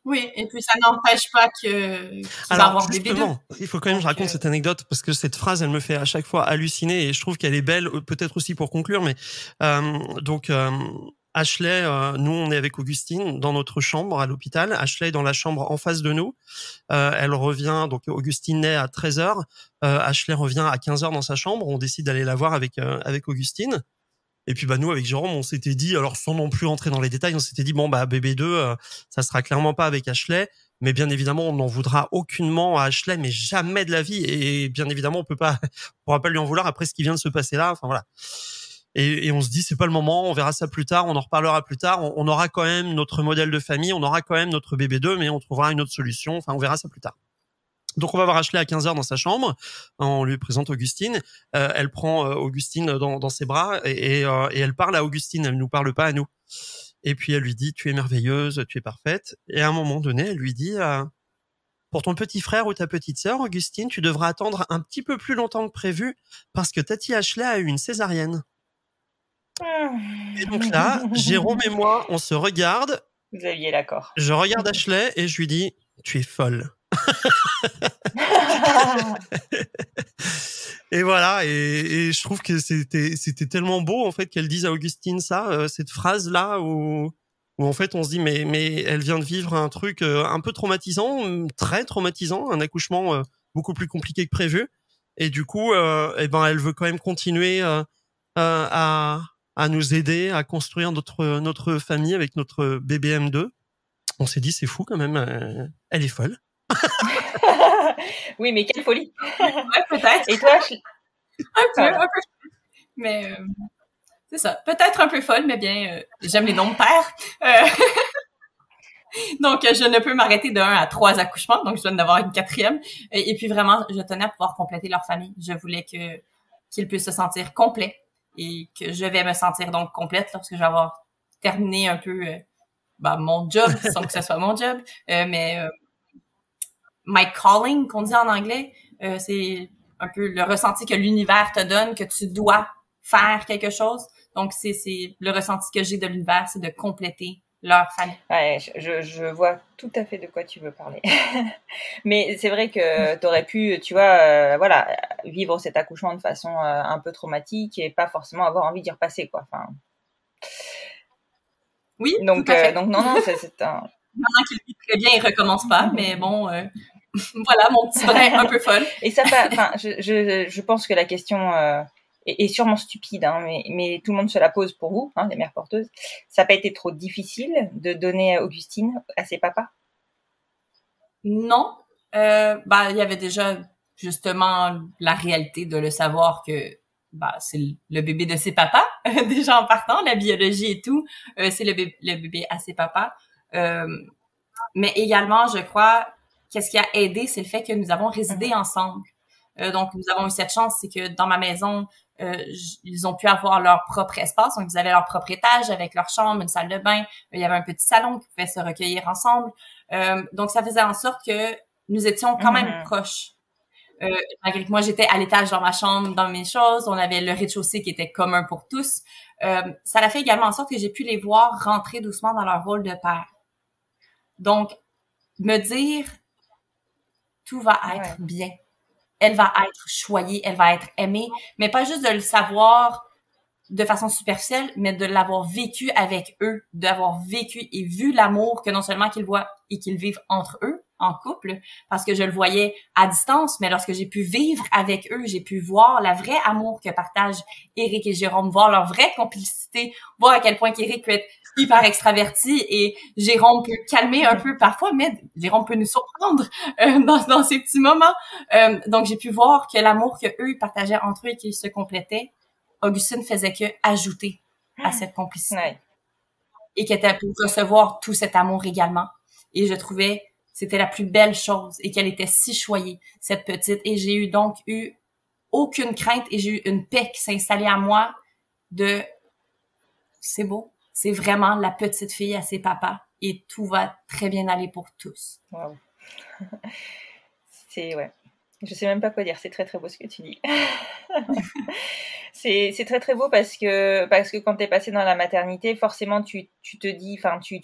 Oui, et puis ça n'empêche pas qu'il va avoir bébé deux. Il faut quand même que je raconte cette anecdote parce que cette phrase, elle me fait à chaque fois halluciner et je trouve qu'elle est belle, peut-être aussi pour conclure, mais Ashley, nous on est avec Augustine dans notre chambre à l'hôpital. Ashley est dans la chambre en face de nous. Elle revient, donc Augustine naît à 13h. Ashley revient à 15h dans sa chambre. On décide d'aller la voir avec Augustine. Et puis nous avec Jérôme, on s'était dit, alors sans non plus entrer dans les détails, on s'était dit bébé 2, ça sera clairement pas avec Ashley, mais bien évidemment on n'en voudra aucunement à Ashley, mais jamais de la vie. Et bien évidemment on pourra pas lui en vouloir après ce qui vient de se passer là. Enfin voilà. Et on se dit c'est pas le moment, on verra ça plus tard, on en reparlera plus tard. On aura quand même notre modèle de famille, on aura quand même notre bébé 2, mais on trouvera une autre solution. Enfin on verra ça plus tard. Donc on va voir Ashley à 15h dans sa chambre, on lui présente Augustine, elle prend Augustine dans ses bras et elle parle à Augustine, elle nous parle pas à nous. Et puis elle lui dit tu es merveilleuse, tu es parfaite. Et à un moment donné, elle lui dit pour ton petit frère ou ta petite sœur, Augustine, tu devras attendre un petit peu plus longtemps que prévu parce que Tati Ashley a eu une césarienne. Et donc là, Jérôme et moi, on se regarde. Vous aviez l'accord. Je regarde Ashley et je lui dis tu es folle. Et voilà, et je trouve que c'était tellement beau en fait qu'elle dise à Augustine ça, cette phrase là où en fait on se dit mais elle vient de vivre un truc un peu traumatisant, très traumatisant, un accouchement beaucoup plus compliqué que prévu, et du coup elle veut quand même continuer à nous aider à construire notre famille avec notre bébé M2. On s'est dit c'est fou quand même, elle est folle. Oui, mais quelle folie. Ouais, peut-être. Et toi, un peu. Mais c'est ça. Peut-être un peu folle, mais bien, j'aime les noms de père. Donc, je ne peux m'arrêter de 1 à 3 accouchements, donc je dois en avoir une 4e. Et puis vraiment, je tenais à pouvoir compléter leur famille. Je voulais qu'ils puissent se sentir complets et que je vais me sentir donc complète lorsque je vais avoir terminé un peu mon job, sans que ce soit mon job. Mais my calling, qu'on dit en anglais, c'est un peu le ressenti que l'univers te donne, que tu dois faire quelque chose. Donc, c'est le ressenti que j'ai de l'univers, c'est de compléter leur famille. Ouais, je vois tout à fait de quoi tu veux parler. Mais c'est vrai que t'aurais pu, tu vois, vivre cet accouchement de façon un peu traumatique et pas forcément avoir envie d'y repasser, quoi. Enfin. Oui, donc, tout à fait. Donc non, c'est un... Maintenant qu'il vit très bien, il recommence pas, mais bon, voilà, mon petit brin un peu folle. Et ça, je pense que la question est sûrement stupide, hein, mais tout le monde se la pose pour vous, hein, les mères porteuses. Ça n'a pas été trop difficile de donner Augustine à ses papas? Non. Il y avait déjà justement la réalité de le savoir que c'est le bébé de ses papas, déjà en partant, la biologie et tout, c'est le bébé à ses papas. Mais également, je crois, qu'est-ce qui a aidé, c'est le fait que nous avons résidé ensemble. Donc, nous avons eu cette chance, c'est que dans ma maison, ils ont pu avoir leur propre espace. Donc, ils avaient leur propre étage avec leur chambre, une salle de bain. Il y avait un petit salon qui pouvait se recueillir ensemble. Donc, ça faisait en sorte que nous étions quand même proches. Malgré que moi, j'étais à l'étage dans ma chambre, dans mes choses. On avait le rez-de-chaussée qui était commun pour tous. Ça a fait également en sorte que j'ai pu les voir rentrer doucement dans leur rôle de père. Donc, me dire tout va être bien. elle va être choyée, elle va être aimée, mais pas juste de le savoir de façon superficielle, mais de l'avoir vécu avec eux, d'avoir vécu et vu l'amour que non seulement qu'ils voient et qu'ils vivent entre eux, en couple, parce que je le voyais à distance, mais lorsque j'ai pu vivre avec eux, j'ai pu voir la vraie amour que partagent Éric et Jérôme, voir leur vraie complicité, voir à quel point qu'Éric peut être hyper extraverti et Jérôme peut calmer un peu parfois, mais Jérôme peut nous surprendre dans ces petits moments. Donc, j'ai pu voir que l'amour que eux partageaient entre eux et qu'ils se complétaient, Augustine faisait que ajouter à cette complicité. Ouais. Et qu'elle était pour recevoir tout cet amour également. Et je trouvais c'était la plus belle chose et qu'elle était si choyée, cette petite. Et j'ai eu aucune crainte et j'ai eu une paix qui s'est installée à moi de c'est beau, c'est vraiment la petite fille à ses papas et tout va très bien aller pour tous. Wow. Ouais. Je sais même pas quoi dire, c'est très très beau ce que tu dis. c'est très très beau parce que quand t'es passé dans la maternité, forcément tu te dis, enfin tu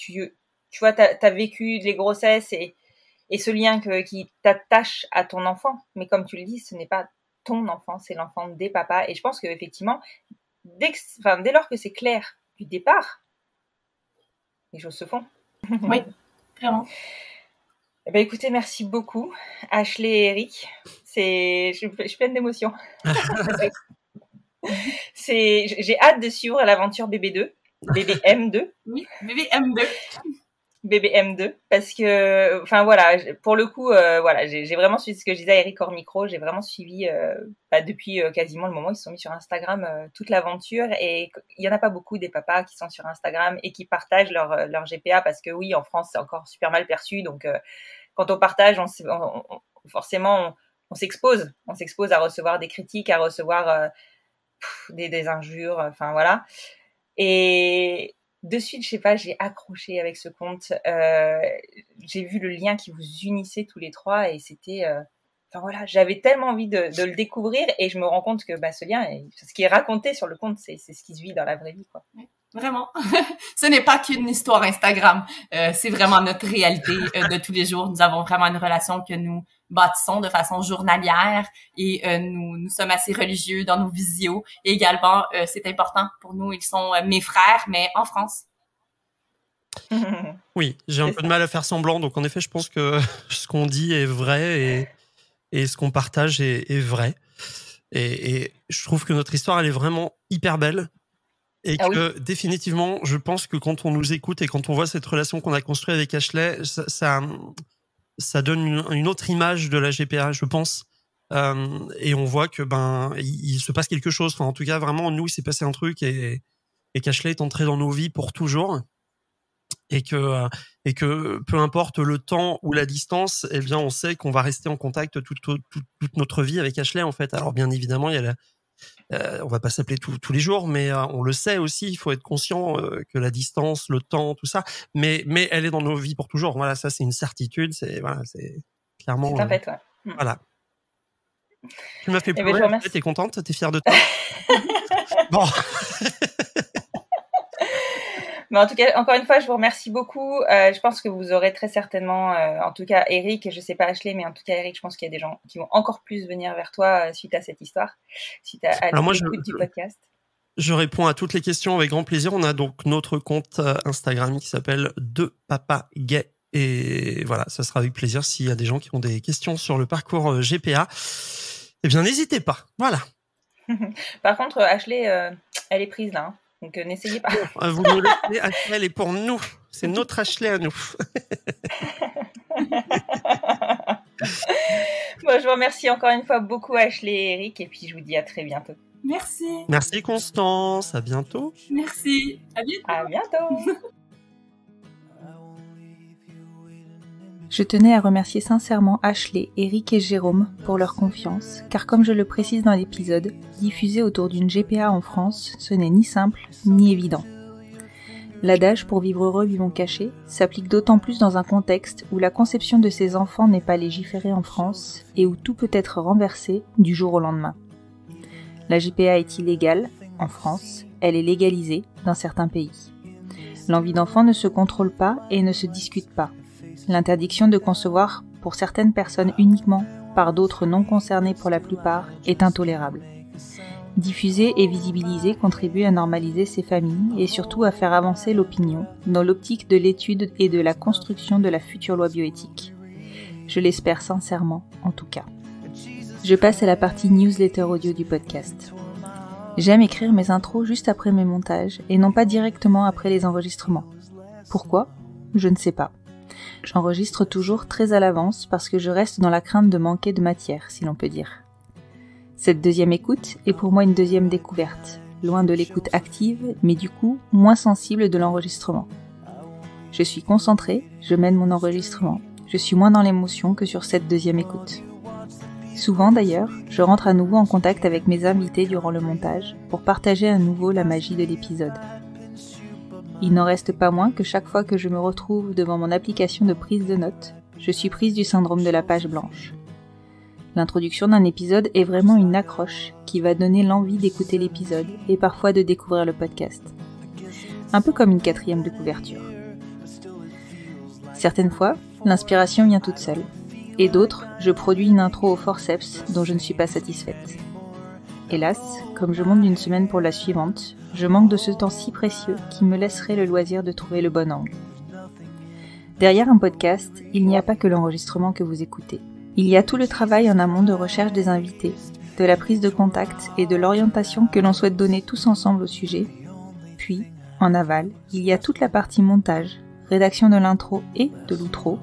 vois, t'as vécu les grossesses et ce lien qui t'attache à ton enfant. Mais comme tu le dis, ce n'est pas ton enfant, c'est l'enfant des papas. Et je pense qu'effectivement, dès lors que c'est clair du départ, les choses se font. Oui, clairement. Eh ben, écoutez, merci beaucoup, Ashley et Éric. Je suis pleine d'émotions. J'ai hâte de suivre l'aventure BBM2. Oui, BBM2. BBM2 parce que enfin voilà, pour le coup voilà, j'ai vraiment suivi ce que je disais à Eric hors micro, j'ai vraiment suivi depuis quasiment le moment où ils se sont mis sur Instagram toute l'aventure, et il y en a pas beaucoup des papas qui sont sur Instagram et qui partagent leur GPA, parce que oui, en France c'est encore super mal perçu, donc quand on partage forcément on s'expose à recevoir des critiques, à recevoir des injures, enfin voilà. Et de suite, je sais pas, j'ai accroché avec ce compte. J'ai vu le lien qui vous unissait tous les trois, et c'était, enfin voilà, j'avais tellement envie de le découvrir, et je me rends compte que ce lien, ce qui est raconté sur le compte, c'est ce qui se vit dans la vraie vie, quoi. Vraiment, ce n'est pas qu'une histoire Instagram, c'est vraiment notre réalité de tous les jours. Nous avons vraiment une relation que nous bâtissons de façon journalière, et nous sommes assez religieux dans nos visios. Et également, c'est important pour nous, ils sont mes frères, mais en France. Oui, j'ai un peu de mal à faire semblant, donc en effet, je pense que ce qu'on dit est vrai et ce qu'on partage est vrai. Et je trouve que notre histoire, elle est vraiment hyper belle. Et que définitivement, je pense que quand on nous écoute et quand on voit cette relation qu'on a construite avec Ashley, ça donne une autre image de la GPA, je pense. Et on voit que il se passe quelque chose. Enfin, en tout cas, vraiment, nous, il s'est passé un truc, et qu'Ashley est entrée dans nos vies pour toujours. Et que peu importe le temps ou la distance, eh bien, on sait qu'on va rester en contact toute notre vie avec Ashley, en fait. Alors, bien évidemment, il y a on va pas s'appeler tous les jours, mais on le sait aussi, il faut être conscient que la distance, le temps, tout ça, mais elle est dans nos vies pour toujours. Voilà, ça c'est une certitude, c'est clairement. C'est un fait, ouais. Voilà. Tu m'as fait pleurer. T'es contente, t'es fière de toi. Bon. Mais en tout cas, encore une fois, je vous remercie beaucoup. Je pense que vous aurez très certainement, en tout cas Eric, et je sais pas Ashley, mais en tout cas Eric, je pense qu'il y a des gens qui vont encore plus venir vers toi suite à cette histoire, suite à l'écoute du podcast. Je réponds à toutes les questions avec grand plaisir. On a donc notre compte Instagram qui s'appelle Deux Papas Gays. Et voilà, ça sera avec plaisir s'il y a des gens qui ont des questions sur le parcours GPA. Eh bien, n'hésitez pas. Voilà. Par contre, Ashley, elle est prise là. Hein. Donc, n'essayez pas. Vous nous laissez, Ashley, elle est pour nous. C'est notre Ashley à nous. Bon, je vous remercie encore une fois beaucoup, Ashley et Eric, et puis je vous dis à très bientôt. Merci. Merci, Constance. À bientôt. Merci. À bientôt. À bientôt. Je tenais à remercier sincèrement Ashley, Éric et Jérôme pour leur confiance, car comme je le précise dans l'épisode, diffuser autour d'une GPA en France, ce n'est ni simple ni évident. L'adage « pour vivre heureux, vivons cachés » s'applique d'autant plus dans un contexte où la conception de ces enfants n'est pas légiférée en France et où tout peut être renversé du jour au lendemain. La GPA est illégale en France, elle est légalisée dans certains pays. L'envie d'enfant ne se contrôle pas et ne se discute pas. L'interdiction de concevoir pour certaines personnes uniquement par d'autres non concernés pour la plupart, est intolérable. Diffuser et visibiliser contribue à normaliser ces familles et surtout à faire avancer l'opinion dans l'optique de l'étude et de la construction de la future loi bioéthique. Je l'espère sincèrement, en tout cas. Je passe à la partie newsletter audio du podcast. J'aime écrire mes intros juste après mes montages et non pas directement après les enregistrements. Pourquoi ? Je ne sais pas. J'enregistre toujours très à l'avance parce que je reste dans la crainte de manquer de matière, si l'on peut dire. Cette deuxième écoute est pour moi une deuxième découverte, loin de l'écoute active, mais du coup moins sensible de l'enregistrement. Je suis concentrée, je mène mon enregistrement, je suis moins dans l'émotion que sur cette deuxième écoute. Souvent d'ailleurs, je rentre à nouveau en contact avec mes invités durant le montage pour partager à nouveau la magie de l'épisode. Il n'en reste pas moins que chaque fois que je me retrouve devant mon application de prise de notes, je suis prise du syndrome de la page blanche. L'introduction d'un épisode est vraiment une accroche qui va donner l'envie d'écouter l'épisode et parfois de découvrir le podcast. Un peu comme une quatrième de couverture. Certaines fois, l'inspiration vient toute seule. Et d'autres, je produis une intro au forceps dont je ne suis pas satisfaite. Hélas, comme je monte d'une semaine pour la suivante, je manque de ce temps si précieux qui me laisserait le loisir de trouver le bon angle. Derrière un podcast, il n'y a pas que l'enregistrement que vous écoutez. Il y a tout le travail en amont de recherche des invités, de la prise de contact et de l'orientation que l'on souhaite donner tous ensemble au sujet. Puis, en aval, il y a toute la partie montage, rédaction de l'intro et de l'outro,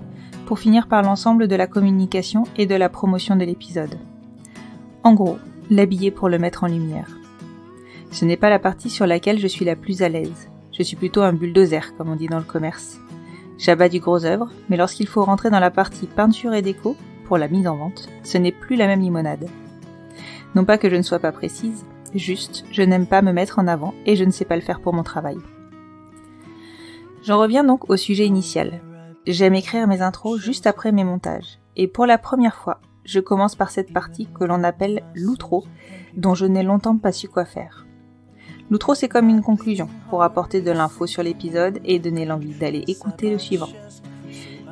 pour finir par l'ensemble de la communication et de la promotion de l'épisode. En gros, l'habiller pour le mettre en lumière. Ce n'est pas la partie sur laquelle je suis la plus à l'aise. Je suis plutôt un bulldozer, comme on dit dans le commerce. J'abats du gros œuvre, mais lorsqu'il faut rentrer dans la partie peinture et déco, pour la mise en vente, ce n'est plus la même limonade. Non pas que je ne sois pas précise, juste, je n'aime pas me mettre en avant et je ne sais pas le faire pour mon travail. J'en reviens donc au sujet initial. J'aime écrire mes intros juste après mes montages, et pour la première fois, je commence par cette partie que l'on appelle l'outro, dont je n'ai longtemps pas su quoi faire. L'outro, c'est comme une conclusion, pour apporter de l'info sur l'épisode et donner l'envie d'aller écouter le suivant.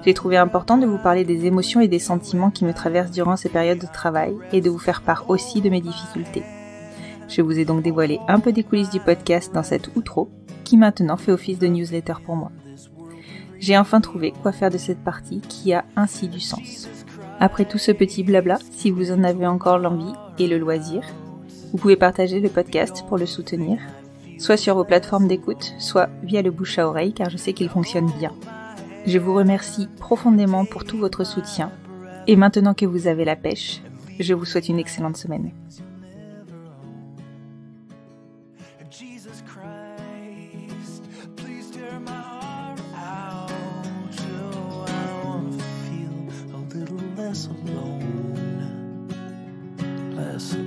J'ai trouvé important de vous parler des émotions et des sentiments qui me traversent durant ces périodes de travail et de vous faire part aussi de mes difficultés. Je vous ai donc dévoilé un peu des coulisses du podcast dans cette outro, qui maintenant fait office de newsletter pour moi. J'ai enfin trouvé quoi faire de cette partie qui a ainsi du sens. Après tout ce petit blabla, si vous en avez encore l'envie et le loisir, vous pouvez partager le podcast pour le soutenir, soit sur vos plateformes d'écoute, soit via le bouche à oreille car je sais qu'il fonctionne bien. Je vous remercie profondément pour tout votre soutien et maintenant que vous avez la pêche, je vous souhaite une excellente semaine. Jesus Christ, please tear my heart out. So I wanna feel a little less alone. Less alone.